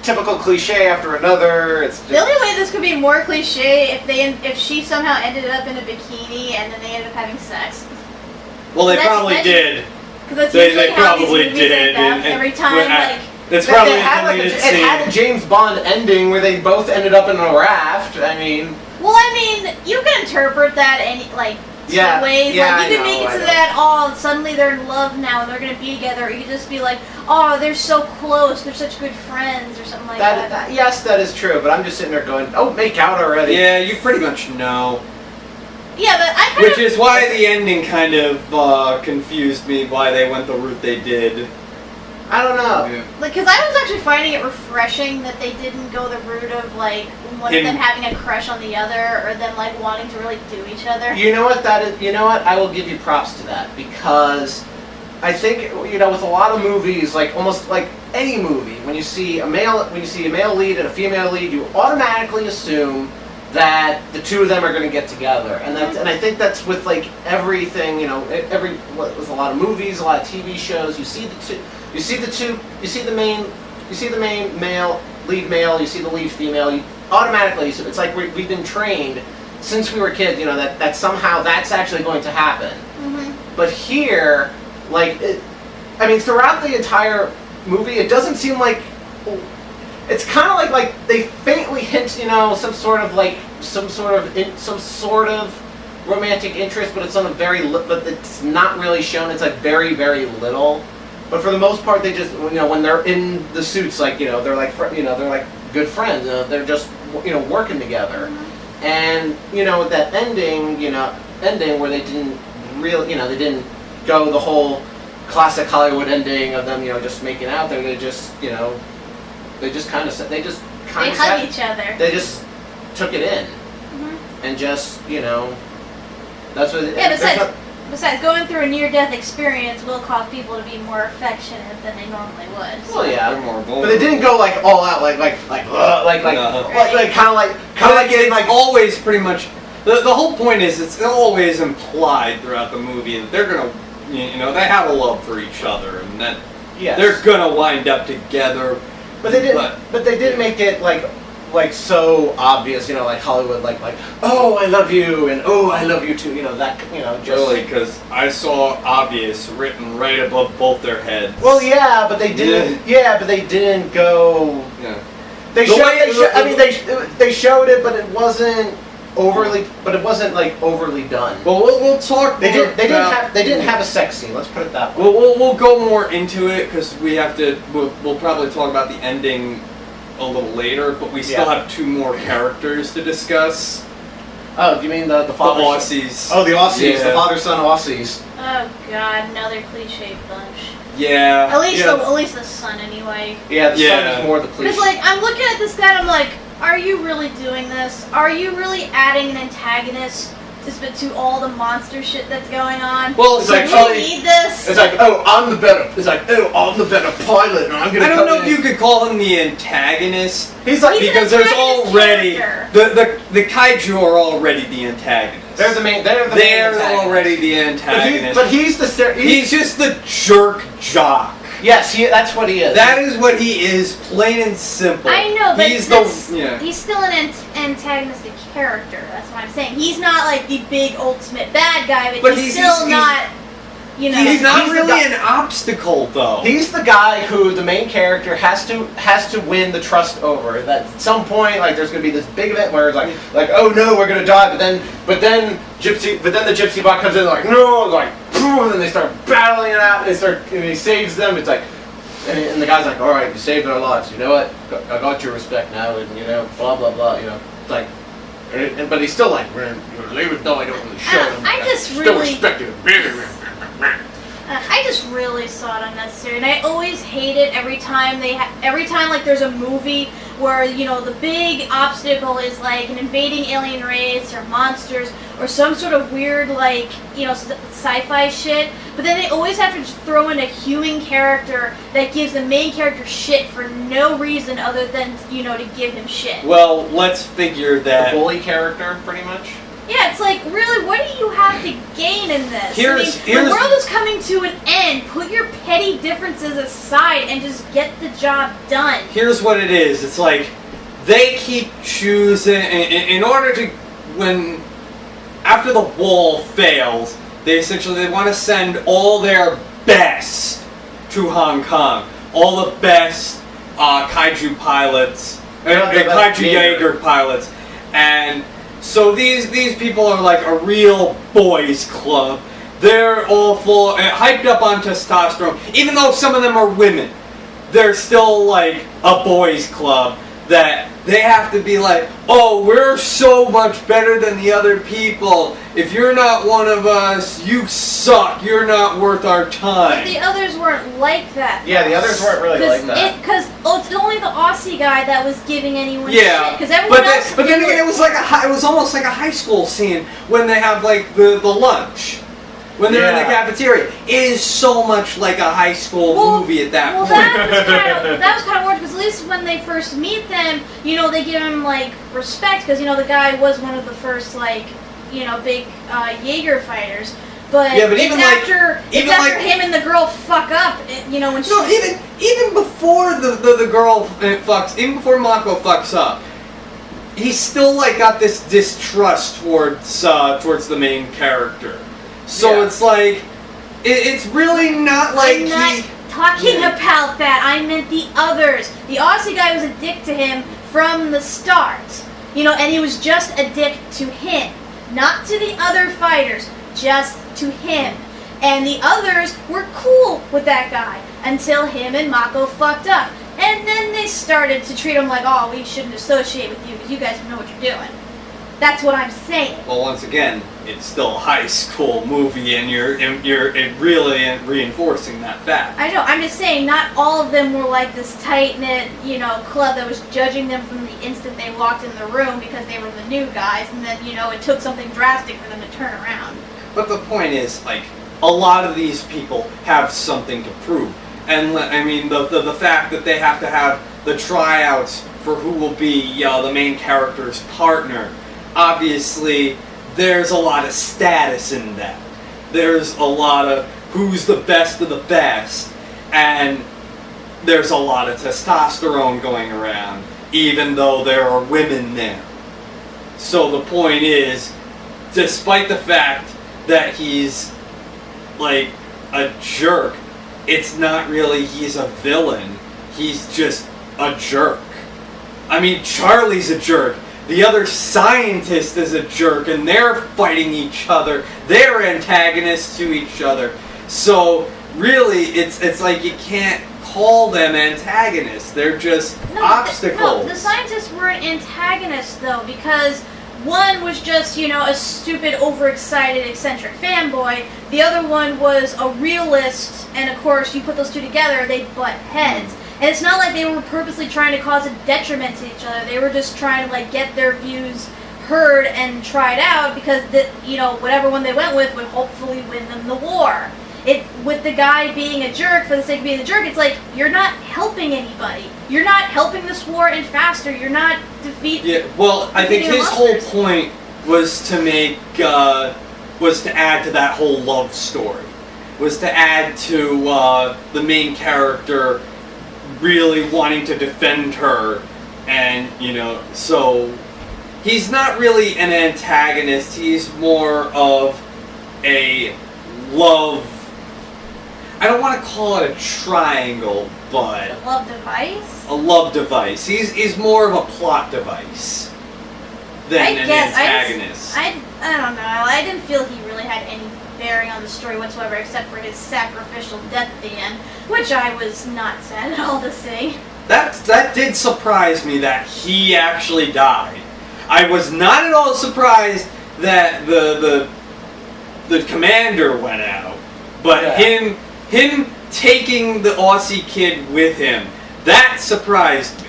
Speaker 2: typical cliche after another. It's just,
Speaker 1: The only way this could be more cliche if she somehow ended up in a bikini and then they ended up having sex.
Speaker 3: Well, they
Speaker 1: That's-
Speaker 3: probably
Speaker 1: that's-
Speaker 3: did.
Speaker 1: Because that's
Speaker 3: They
Speaker 1: usually how these
Speaker 3: probably
Speaker 1: movies
Speaker 3: did.
Speaker 1: end up. Every time, like.
Speaker 3: It's
Speaker 2: They
Speaker 3: probably
Speaker 2: had
Speaker 3: a deleted
Speaker 2: it had a
Speaker 3: scene.
Speaker 2: James Bond ending where they both ended up in a raft. I mean,
Speaker 1: Well, I mean, you can interpret that any two
Speaker 2: Yeah,
Speaker 1: ways.
Speaker 2: yeah,
Speaker 1: like you
Speaker 2: I
Speaker 1: can make
Speaker 2: know,
Speaker 1: it
Speaker 2: I
Speaker 1: so
Speaker 2: know.
Speaker 1: that oh, suddenly they're in love now and they're gonna be together. Or you can just be like, oh, they're so close, they're such good friends, or something like that.
Speaker 2: yes, that is true. But I'm just sitting there going, oh, make out already.
Speaker 3: Yeah, you pretty much know.
Speaker 1: Yeah, but I kind
Speaker 3: Which is why the ending kind of confused me, why they went the route they did.
Speaker 2: I don't know.
Speaker 1: because I was actually finding it refreshing that they didn't go the route of like one of
Speaker 3: Him-
Speaker 1: them having a crush on the other, or them like wanting to really do each other.
Speaker 2: You know what that is? You know what? I will give you props to that because I think with a lot of movies, like almost like any movie, when you see a male lead and a female lead, you automatically assume that the two of them are going to get together, and I think that's with like everything. With a lot of movies, a lot of TV shows, you see the main lead male, you see the lead female, you automatically, so it's like we've been trained since we were kids, that somehow that's actually going to happen.
Speaker 1: Mm-hmm.
Speaker 2: But here, throughout the entire movie, it doesn't seem like, it's kind of like they faintly hint, some sort of romantic interest, but it's on but it's not really shown. It's like very, very little. But for the most part, they just, when they're in the suits, they're like, they're like good friends. They're just, working together.
Speaker 1: Mm-hmm.
Speaker 2: And that ending where they didn't really, they didn't go the whole classic Hollywood ending of them, just making out there. They just, they just kind of
Speaker 1: They hug each other.
Speaker 2: They just took it in,
Speaker 1: Mm-hmm.
Speaker 2: and just, that's what.
Speaker 1: Yeah, besides, going through a near-death experience will cause people to be more affectionate than they normally would. So.
Speaker 2: Well, yeah,
Speaker 3: They're more
Speaker 2: but they didn't go like all out, like kind of like getting like
Speaker 3: always pretty much. The whole point is it's always implied throughout the movie that they're gonna, they have a love for each other and that
Speaker 2: yes.
Speaker 3: they're gonna wind up together.
Speaker 2: But they didn't. But they didn't make it like so obvious, like Hollywood, like oh I love you and oh I love you too, just
Speaker 3: Really, because I saw obvious written right above both their heads.
Speaker 2: Well, yeah, but they didn't. Yeah, but they didn't go.
Speaker 3: Yeah.
Speaker 2: They showed it, but it wasn't overly. But it wasn't like overly done.
Speaker 3: Well, we'll talk.
Speaker 2: They didn't have a sex scene. Let's put it that way.
Speaker 3: We'll go more into it because we have to. We'll probably talk about the ending a little later, but we still have two more characters to discuss.
Speaker 2: Oh, do you mean the father?
Speaker 3: The Aussies.
Speaker 2: Oh, the Aussies,
Speaker 3: Yeah.
Speaker 2: the father-son Aussies.
Speaker 1: Oh God, another cliche bunch.
Speaker 3: Yeah.
Speaker 1: At least the son, anyway.
Speaker 2: Yeah, the son
Speaker 3: Yeah.
Speaker 2: is more the cliche.
Speaker 1: Because like I'm looking at this guy, and I'm like, are you really doing this? Are you really adding an antagonist to all the monster shit that's going on?
Speaker 3: Well,
Speaker 2: It's
Speaker 1: Do
Speaker 2: like,
Speaker 1: we
Speaker 2: oh,
Speaker 1: need this?
Speaker 2: It's like, oh, I'm the better. It's like, oh, I'm the better pilot, and I'm gonna.
Speaker 3: I don't
Speaker 2: come
Speaker 3: know
Speaker 2: in.
Speaker 3: if you could call him the antagonist.
Speaker 2: He's like
Speaker 1: He's an
Speaker 3: because there's
Speaker 1: antagonist
Speaker 3: already
Speaker 1: character.
Speaker 3: the kaiju are already the antagonists.
Speaker 2: They're the main. They're the main
Speaker 3: They're
Speaker 2: antagonist.
Speaker 3: already the antagonists.
Speaker 2: But he's the
Speaker 3: he's just the jerk jock.
Speaker 2: Yes, that's what he is.
Speaker 3: That is what he is, plain and simple.
Speaker 1: I know, but
Speaker 3: he's
Speaker 1: he's still an antagonistic character. That's what I'm saying. He's not like the big ultimate bad guy, but he's still not. You know,
Speaker 3: he's not
Speaker 2: he's
Speaker 3: really an obstacle, though.
Speaker 2: He's the guy who the main character has to win the trust over. That at some point, like, there's going to be this big event where it's like, oh no, we're going to die. But then the gypsy bot comes in, like, no, like, and then they start battling it out. And he saves them. It's like, and the guy's like, all right, you saved our lives. You know what? I got your respect now, and you know, blah blah blah. You know, it's like. But he's still like, even though I don't really show him, still respect him.
Speaker 1: I just really saw it unnecessary, and I always hate it every time like there's a movie where, you know, the big obstacle is like an invading alien race or monsters or some sort of weird, like, you know, sci-fi shit. But then they always have to just throw in a human character that gives the main character shit for no reason other than, you know, to give him shit.
Speaker 3: Well, let's figure that
Speaker 2: the bully character, pretty much.
Speaker 1: Yeah, it's like, really, what do you have to gain in this? The world is coming to an end. Put your petty differences aside and just get the job done.
Speaker 3: Here's what it is. It's like, they keep choosing, in order to, after the wall fails, they want to send all their best to Hong Kong. All the best kaiju pilots, kaiju Jaeger pilots, and so these people are like a real boys club. They're all full, hyped up on testosterone. Even though some of them are women, they're still like a boys club that they have to be like, oh, we're so much better than the other people. If you're not one of us, you suck. You're not worth our time.
Speaker 1: But the others weren't like that.
Speaker 2: Yeah, the others weren't really like that.
Speaker 1: Because it's only the Aussie guy that was giving anyone
Speaker 3: shit.
Speaker 1: Because everyone else.
Speaker 3: But then again, it was almost like a high school scene when they have like the lunch. When they're in the cafeteria, it is so much like a high school movie at that point.
Speaker 1: That was kind of weird, because at least when they first meet them, you know, they give him like respect, because, you know, the guy was one of the first, like, you know, big Jaeger fighters. But it's after him and the girl fuck up, you know, when
Speaker 3: even before the girl fucks, even before Mako fucks up, he's still like got this distrust towards the main character. So it's like, it's really not like
Speaker 1: I'm not talking about that. I meant the others. The Aussie guy was a dick to him from the start. You know, and he was just a dick to him. Not to the other fighters, just to him. And the others were cool with that guy until him and Mako fucked up. And then they started to treat him like, oh, we shouldn't associate with you because you guys know what you're doing. That's what I'm saying.
Speaker 3: Well, once again, it's still a high school movie, and you're really reinforcing that fact.
Speaker 1: I know. I'm just saying, not all of them were like this tight-knit, you know, club that was judging them from the instant they walked in the room because they were the new guys, and then, you know, it took something drastic for them to turn around.
Speaker 3: But the point is, like, a lot of these people have something to prove, and I mean, the fact that they have to have the tryouts for who will be the main character's partner. Obviously, there's a lot of status in that. There's a lot of who's the best of the best, and there's a lot of testosterone going around, even though there are women there. So the point is, despite the fact that he's like a jerk, it's not really he's a villain. He's just a jerk. I mean, Charlie's a jerk. The other scientist is a jerk, and they're fighting each other. They're antagonists to each other. So really, it's like you can't call them antagonists. They're just obstacles.
Speaker 1: The scientists weren't antagonists, though, because one was just, you know, a stupid, overexcited, eccentric fanboy. The other one was a realist, and of course, you put those two together, they butt heads. And it's not like they were purposely trying to cause a detriment to each other. They were just trying to, like, get their views heard and tried out because, you know, whatever one they went with would hopefully win them the war. With the guy being a jerk for the sake of being a jerk, it's like, you're not helping anybody. You're not helping this war end faster. You're not defeating.
Speaker 3: Yeah, well, I think his whole point was to make, was to add to that whole love story. was to add to the main character really wanting to defend her, and so he's not really an antagonist. He's more of a love. I don't want to call it a triangle, but
Speaker 1: A love device?
Speaker 3: a love device. He's more of a plot device than an antagonist.
Speaker 1: I don't know. I didn't feel he really had any bearing on the story whatsoever, except for his sacrificial death at the end, which I was not sad at all to see.
Speaker 3: That did surprise me that he actually died. I was not at all surprised that the commander went out, but him taking the Aussie kid with him, that surprised me.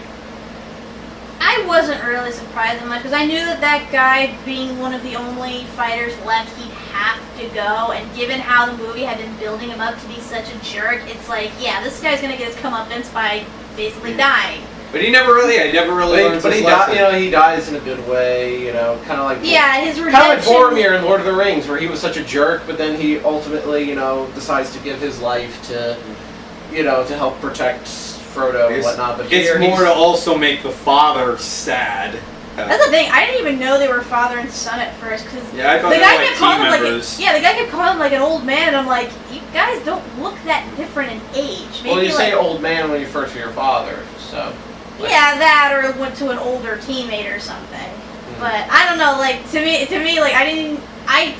Speaker 1: I wasn't really surprised that much because I knew that guy, being one of the only fighters left, he'd have to go. And given how the movie had been building him up to be such a jerk, it's like, yeah, this guy's gonna get his comeuppance by basically dying.
Speaker 3: But he never really learned
Speaker 2: But
Speaker 3: his
Speaker 2: he
Speaker 3: lesson.
Speaker 2: he dies in a good way, kind of like
Speaker 1: Yeah, his
Speaker 2: kind of like
Speaker 1: redemption.
Speaker 2: Boromir in Lord of the Rings, where he was such a jerk, but then he ultimately, decides to give his life to, to help protect Frodo and whatnot. But
Speaker 3: It's
Speaker 2: here
Speaker 3: more
Speaker 2: he's-
Speaker 3: to also make the father sad.
Speaker 1: That's the thing. I didn't even know they were father and son at first because
Speaker 3: Yeah, I thought
Speaker 1: the
Speaker 3: they
Speaker 1: guy
Speaker 3: were like
Speaker 1: kept calling
Speaker 3: team
Speaker 1: him
Speaker 3: members.
Speaker 1: the guy kept calling him like an old man. And I'm like, you guys don't look that different in age. Maybe
Speaker 2: Well, you say
Speaker 1: like,
Speaker 2: old man when you refer to your father, so.
Speaker 1: yeah, that or went to an older teammate or something. But I don't know. Like to me, like I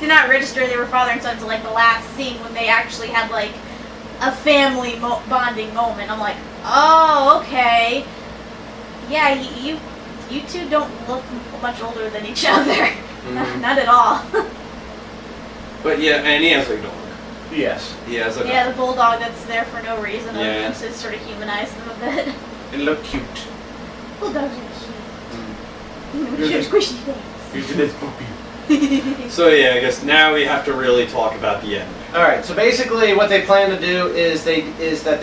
Speaker 1: did not register they were father and son until like the last scene when they actually had like a family bonding moment. I'm like, oh, okay. Yeah, you two don't look much older than each other. Not at all.
Speaker 3: But yeah, and he has a dog.
Speaker 2: Yes.
Speaker 3: He has a dog.
Speaker 1: Yeah, the bulldog that's there for no reason.
Speaker 3: Yeah.
Speaker 1: To sort of humanize them a bit.
Speaker 2: It looked cute.
Speaker 1: Bulldogs are cute. With your squishy face.
Speaker 2: It's puppy.
Speaker 3: So yeah, I guess now we have to really talk about the end.
Speaker 2: All right. So basically, what they plan to do is they have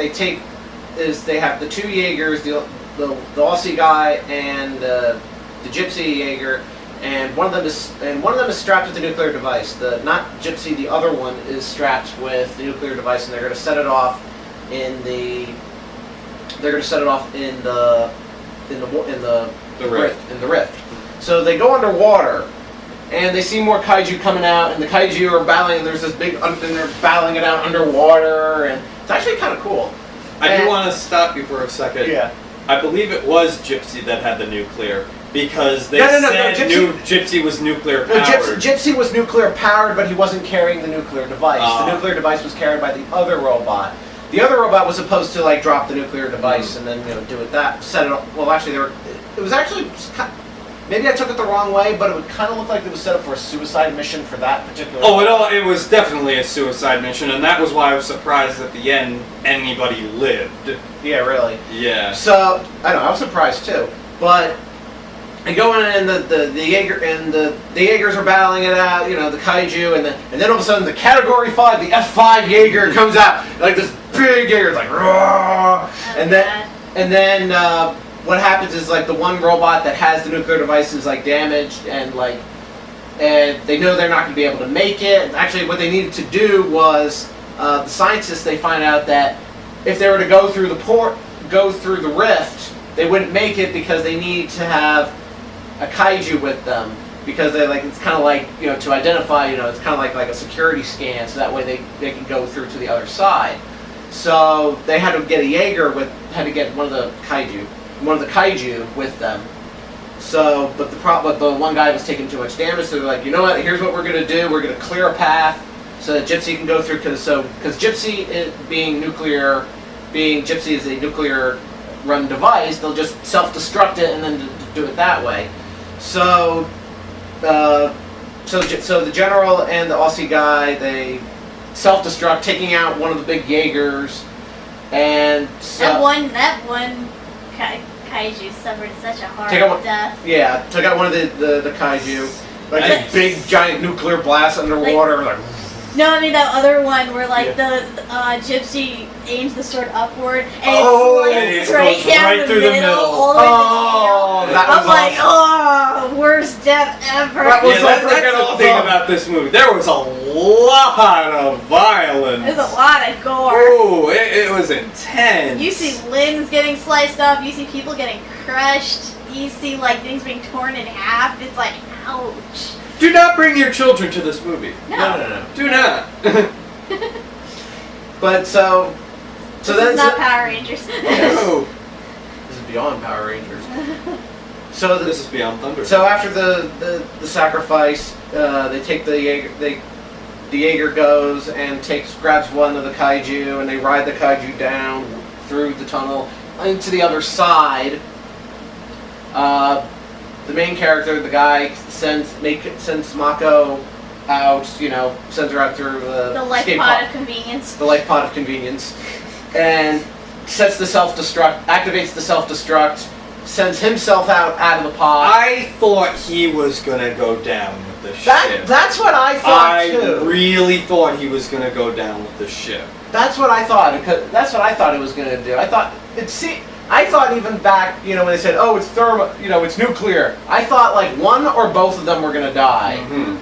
Speaker 2: the two Jaegers, the Aussie guy and the Gypsy Jaeger, and one of them is strapped with the nuclear device. The not Gypsy, the other one is strapped with the nuclear device, and they're going to set it off in the rift. So they go underwater, and they see more kaiju coming out, and the kaiju are battling. And there's this big, and they're battling it out underwater, and it's actually kind of cool.
Speaker 3: I do want to stop you for a second.
Speaker 2: Yeah.
Speaker 3: I believe it was Gypsy that had the nuclear because they
Speaker 2: No,
Speaker 3: said Gypsy was nuclear
Speaker 2: No,
Speaker 3: powered.
Speaker 2: Gypsy was nuclear powered, but he wasn't carrying the nuclear device. The nuclear device was carried by the other robot. The other robot was supposed to like drop the nuclear device and then do it set it up. Well, actually, it was actually maybe I took it the wrong way, but it would kind of look like it was set up for a suicide mission for that particular.
Speaker 3: Oh, it was definitely a suicide mission, and that was why I was surprised at the end anybody lived.
Speaker 2: Yeah, really.
Speaker 3: Yeah.
Speaker 2: So I know I was surprised too, but I go in and the Jaeger and the Jaegers are battling it out, the kaiju, and then all of a sudden the Category 5, the F5 Jaeger comes out like this big Jaeger, it's like roar, and then what happens is like the one robot that has the nuclear device is like damaged and they know they're not going to be able to make it. Actually, what they needed to do was the scientists, they find out that if they were to go through the rift, they wouldn't make it because they need to have a kaiju with them because it's kind of like to identify it's kind of like a security scan, so that way they can go through to the other side. So they had to get a Jaeger one of the kaiju with them. So but the one guy was taking too much damage, so they're like, you know what? Here's what we're gonna do. We're gonna clear a path so that Gypsy can go through because Gypsy being Gypsy is a nuclear run device, they'll just self-destruct it and then do it that way. So, so the general and the Aussie guy, they self-destruct, taking out one of the big Jaegers, and so,
Speaker 1: that one kaiju suffered such a hard death.
Speaker 2: Yeah, took out one of the kaiju, like this big giant nuclear blast underwater,
Speaker 1: No, I mean that other one where the Gypsy aims the sword upward and it slices right down the middle, all the way to the tail.
Speaker 2: That was
Speaker 1: I'm like, oh, worst death ever.
Speaker 2: That was
Speaker 3: Yeah,
Speaker 2: so
Speaker 3: that's
Speaker 2: freaking
Speaker 3: the thing
Speaker 2: awesome.
Speaker 3: about this movie. There was a lot of violence.
Speaker 1: There's a lot of gore.
Speaker 3: Oh, it was intense.
Speaker 1: You see limbs getting sliced off. You see people getting crushed. You see like things being torn in half. It's like, ouch.
Speaker 3: Do not bring your children to this movie.
Speaker 2: No.
Speaker 3: Do not.
Speaker 2: But so
Speaker 1: This
Speaker 2: then
Speaker 1: is not Power Rangers.
Speaker 3: No.
Speaker 2: this is beyond Power Rangers. So
Speaker 3: This is Beyond Thunder.
Speaker 2: So after the sacrifice, they take the Jaeger goes and grabs one of the kaiju, and they ride the kaiju down through the tunnel into the other side. The main character, the guy, sends Mako out. Sends her out through
Speaker 1: The life
Speaker 2: escape
Speaker 1: pod of convenience.
Speaker 2: the life pod of convenience, and activates the self-destruct, sends himself out of the pod.
Speaker 3: I thought he was gonna go down with the ship.
Speaker 2: That's what I thought too.
Speaker 3: really thought he was gonna go down with the ship.
Speaker 2: That's what I thought. Because that's what I thought it was going to do. I thought even back, when they said, "Oh, it's it's nuclear." I thought like one or both of them were going to die.
Speaker 3: Mm-hmm.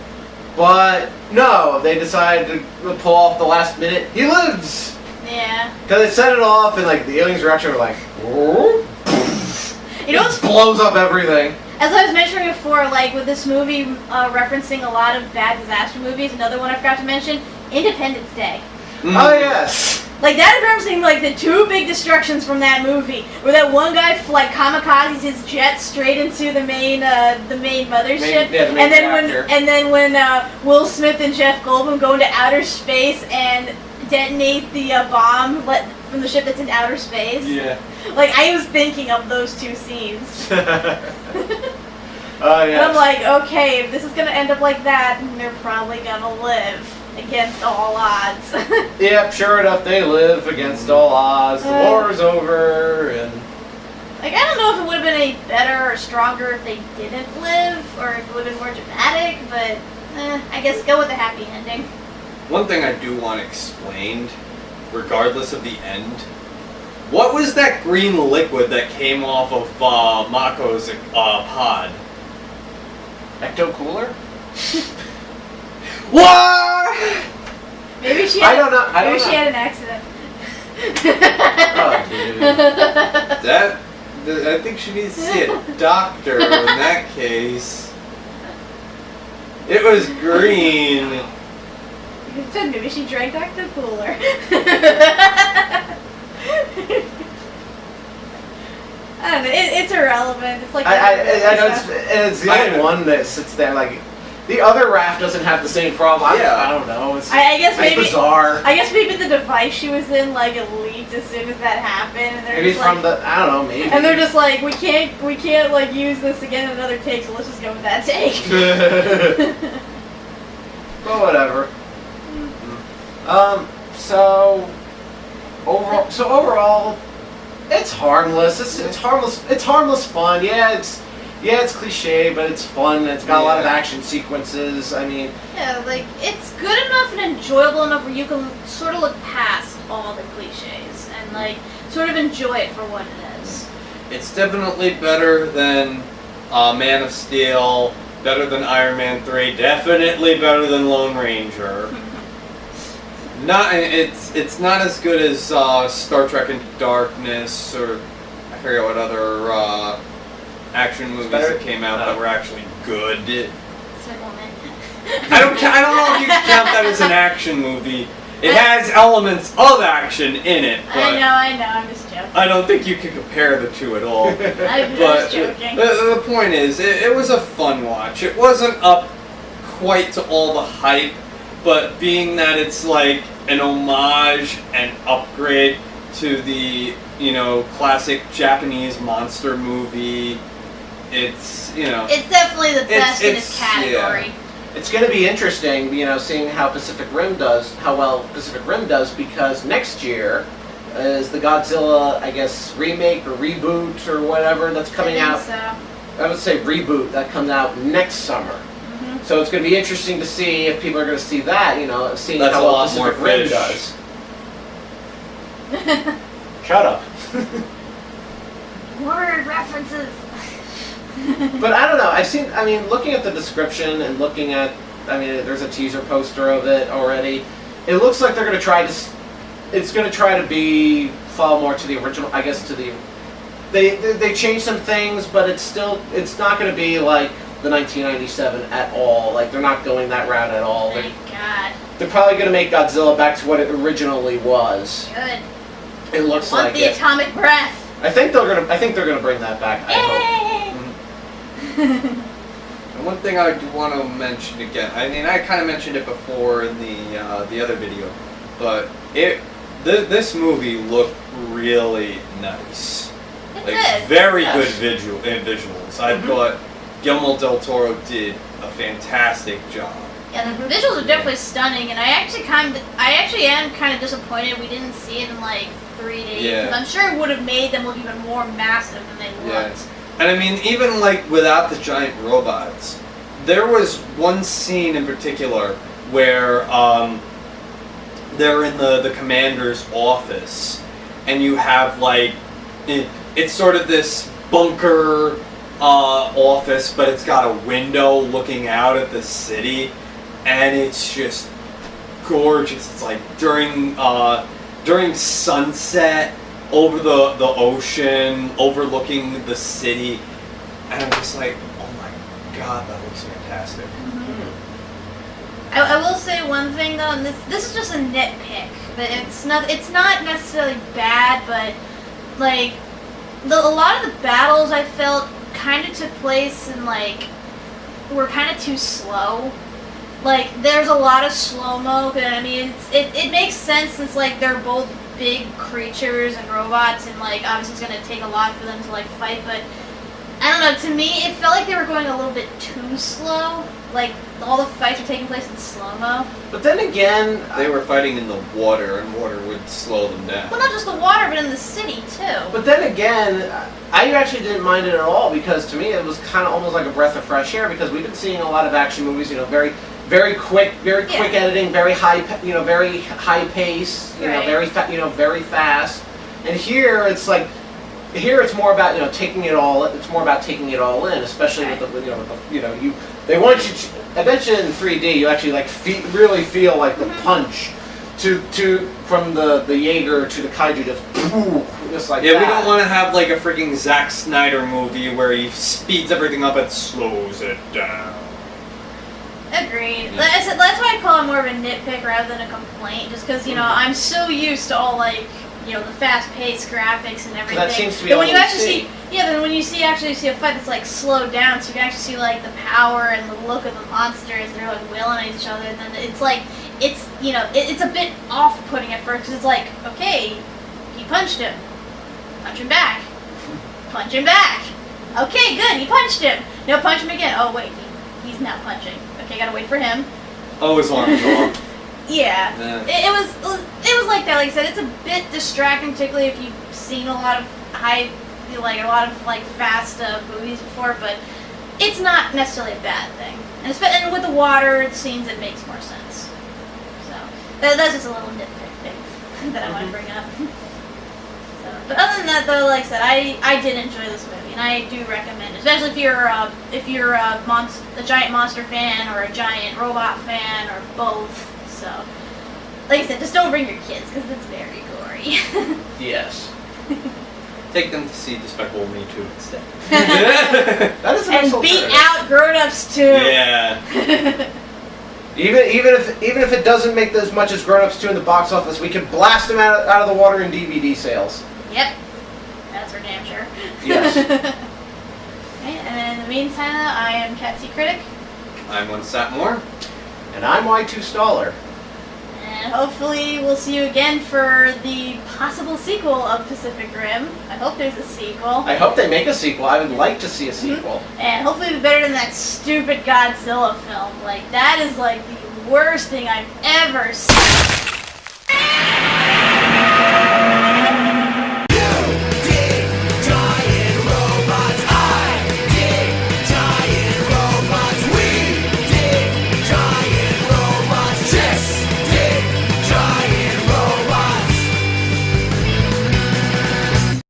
Speaker 2: But no, they decided to pull off the last minute. He lives.
Speaker 1: Yeah.
Speaker 2: Because they set it off, and like the aliens reaction were like, "Whoa."
Speaker 1: You know what's
Speaker 2: It blows up everything.
Speaker 1: As I was mentioning before, like with this movie referencing a lot of bad disaster movies, another one I forgot to mention, Independence Day.
Speaker 3: Mm-hmm.
Speaker 2: Oh yes.
Speaker 1: Like that is referencing like the two big destructions from that movie, where that one guy kamikazes his jet straight into the main mothership,
Speaker 2: the main reactor.
Speaker 1: and then when Will Smith and Jeff Goldblum go into outer space and detonate the bomb from the ship that's in outer space.
Speaker 3: Yeah.
Speaker 1: Like I was thinking of those two scenes.
Speaker 2: Oh yeah.
Speaker 1: And I'm like, okay, if this is gonna end up like that, they're probably gonna live against all odds.
Speaker 2: Yep, sure enough, they live against all odds. The war's over, and
Speaker 1: Like, I don't know if it would have been any better or stronger if they didn't live, or if it would have been more dramatic, but I guess go with the happy ending.
Speaker 3: One thing I do want explained, regardless of the end, what was that green liquid that came off of Mako's pod?
Speaker 2: Ecto Cooler?
Speaker 3: What?
Speaker 1: Maybe she
Speaker 2: I
Speaker 1: had,
Speaker 2: don't know.
Speaker 1: maybe she had an accident.
Speaker 2: Oh, dude.
Speaker 3: I think she needs to see a doctor in that case. It was green.
Speaker 1: You said maybe she drank Dr. Cooler. I don't know. It's irrelevant. It's like
Speaker 2: I know it's the only one that sits there like. The other raft doesn't have the same problem. I don't know. It's,
Speaker 1: I guess maybe
Speaker 2: it's bizarre.
Speaker 1: I guess maybe the device she was in like leaked as soon as that happened, and they're
Speaker 2: Maybe
Speaker 1: just
Speaker 2: from
Speaker 1: like,
Speaker 2: the I don't know. Maybe.
Speaker 1: and they're just like, we can't like use this again in another take, so let's just go with that take.
Speaker 2: Well, whatever. So overall, it's harmless. It's harmless. It's harmless fun. Yeah, it's cliche, but it's fun. It's got a lot of action sequences. I mean,
Speaker 1: Yeah, like it's good enough and enjoyable enough where you can sort of look past all the cliches and like sort of enjoy it for what it is.
Speaker 3: It's definitely better than Man of Steel, better than Iron Man 3, definitely better than Lone Ranger. It's not as good as Star Trek Into Darkness, or I forget what other action movies that came out that were actually good.
Speaker 1: Woman.
Speaker 3: I don't know if you can count that as an action movie. It has elements of action in it, but
Speaker 1: I know, I'm just joking.
Speaker 3: I don't think you can compare the two at all.
Speaker 1: I'm
Speaker 3: But
Speaker 1: just joking.
Speaker 3: the point is, it was a fun watch. It wasn't up quite to all the hype, but being that it's like an homage and upgrade to the, classic Japanese monster movie, it's
Speaker 1: definitely the best in its category.
Speaker 3: Yeah.
Speaker 2: it's going to be interesting, seeing how well Pacific Rim does, because next year is the Godzilla, I guess, remake or reboot or whatever that's coming out.
Speaker 1: So.
Speaker 2: I would say reboot that comes out next summer.
Speaker 1: Mm-hmm.
Speaker 2: So it's going to be interesting to see if people are going to see that, seeing
Speaker 3: That's
Speaker 2: how
Speaker 3: a
Speaker 2: well
Speaker 3: lot more
Speaker 2: Pacific Rim
Speaker 3: fish.
Speaker 2: does. Shut up.
Speaker 1: Word references.
Speaker 2: But I don't know. I mean, looking at the description and looking at, I mean, there's a teaser poster of it already. It looks like they're going to try to, it's going to try to fall more to the original, I guess, to the, they changed some things, but it's not going to be like the 1997 at all. Like, they're not going that route at all.
Speaker 1: Thank God.
Speaker 2: They're probably going to make Godzilla back to what it originally was.
Speaker 1: Good.
Speaker 2: It looks like
Speaker 1: the atomic breath.
Speaker 2: I think they're gonna bring that back. I hope.
Speaker 3: And one thing I do want to mention again. I mean, I kind of mentioned it before in the other video, but this movie looked really nice.
Speaker 1: It
Speaker 3: Like
Speaker 1: did.
Speaker 3: very
Speaker 2: Yes.
Speaker 3: good visuals. I thought Guillermo del Toro did a fantastic job.
Speaker 1: Yeah, the visuals are definitely stunning, and I actually am kind of disappointed we didn't see it in like 3D.
Speaker 3: Yeah.
Speaker 1: Because I'm sure it would have made them look even more massive than they
Speaker 3: Yeah.
Speaker 1: looked.
Speaker 3: And I mean, even like without the giant robots, there was one scene in particular where they're in the commander's office, and you have like it's sort of this bunker office, but it's got a window looking out at the city, and it's just gorgeous. It's like during sunset over the ocean, overlooking the city, and I'm just like, oh my god, that looks fantastic.
Speaker 1: I will say one thing though, and this is just a nitpick, but it's not necessarily bad, but like a lot of the battles I felt kind of took place in like were kind of too slow. Like there's a lot of slow-mo, and I mean it makes sense since like they're both big creatures and robots, and like obviously it's gonna take a lot for them to like fight, but I don't know, to me it felt like they were going a little bit too slow. Like all the fights were taking place in slow-mo.
Speaker 2: But then again,
Speaker 3: They were fighting in the water, and water would slow them down.
Speaker 1: Well, not just the water, but in the city too.
Speaker 2: But then again, I actually didn't mind it at all, because to me it was kind of almost like a breath of fresh air, because we've been seeing a lot of action movies, you know, very quick editing, very high pace, you know,
Speaker 1: Right.
Speaker 2: very fast. And here it's like, here it's more about, you know, taking it all. It's more about taking it all in, especially with the they want you to, I bet you in 3D you actually like really feel like the punch from the Jaeger to the kaiju, just like
Speaker 3: Yeah,
Speaker 2: that.
Speaker 3: we don't want to have like a freaking Zack Snyder movie where he speeds everything up and slows it down.
Speaker 1: Agreed. That's why I call it more of a nitpick rather than a complaint, just because, you know, I'm so used to all, like, you know, the fast-paced graphics and everything.
Speaker 2: That seems to be
Speaker 1: but
Speaker 2: all
Speaker 1: when you
Speaker 2: we
Speaker 1: actually
Speaker 2: see.
Speaker 1: then when you actually see a fight that's, like, slowed down, so you can actually see, like, the power and the look of the monsters, they're, like, wailing at each other, and then it's, like, it's, you know, it's a bit off-putting at first, because it's like, okay, he punched him. Punch him back. Punch him back. Okay, good, he punched him. No, punch him again. Oh, wait, he's now punching. Okay, gotta wait for him.
Speaker 3: Oh, his arm's off.
Speaker 1: Yeah.
Speaker 3: Yeah.
Speaker 1: It was like that. Like I said, it's a bit distracting, particularly if you've seen a lot of fast movies before. But it's not necessarily a bad thing. And with the water scenes, it makes more sense. So that's just a little nitpick thing that I want to bring up. So, but other than that, though, like I said, I did enjoy this movie, and I do recommend it, especially if you're a giant monster fan or a giant robot fan or both. So, like I said, just don't bring your kids because it's very gory.
Speaker 2: Yes.
Speaker 3: Take them to see Despicable Me 2 instead.
Speaker 2: That is a nice
Speaker 1: And beat
Speaker 2: alternative.
Speaker 1: out grown-ups too.
Speaker 3: Yeah.
Speaker 2: Even if it doesn't make as much as Grown Ups 2 in the box office, we can blast them out of the water in DVD sales.
Speaker 1: Yep. That's for damn sure.
Speaker 2: Yes.
Speaker 1: Okay, and in the meantime, I am Cat T Critic,
Speaker 3: I'm one Satmore.
Speaker 2: And I'm Y2 Staller.
Speaker 1: and hopefully we'll see you again for the possible sequel of Pacific Rim. I hope there's a sequel.
Speaker 2: I hope they make a sequel. I would like to see a sequel.
Speaker 1: And hopefully it'll be better than that stupid Godzilla film. Like, that is like the worst thing I've ever seen.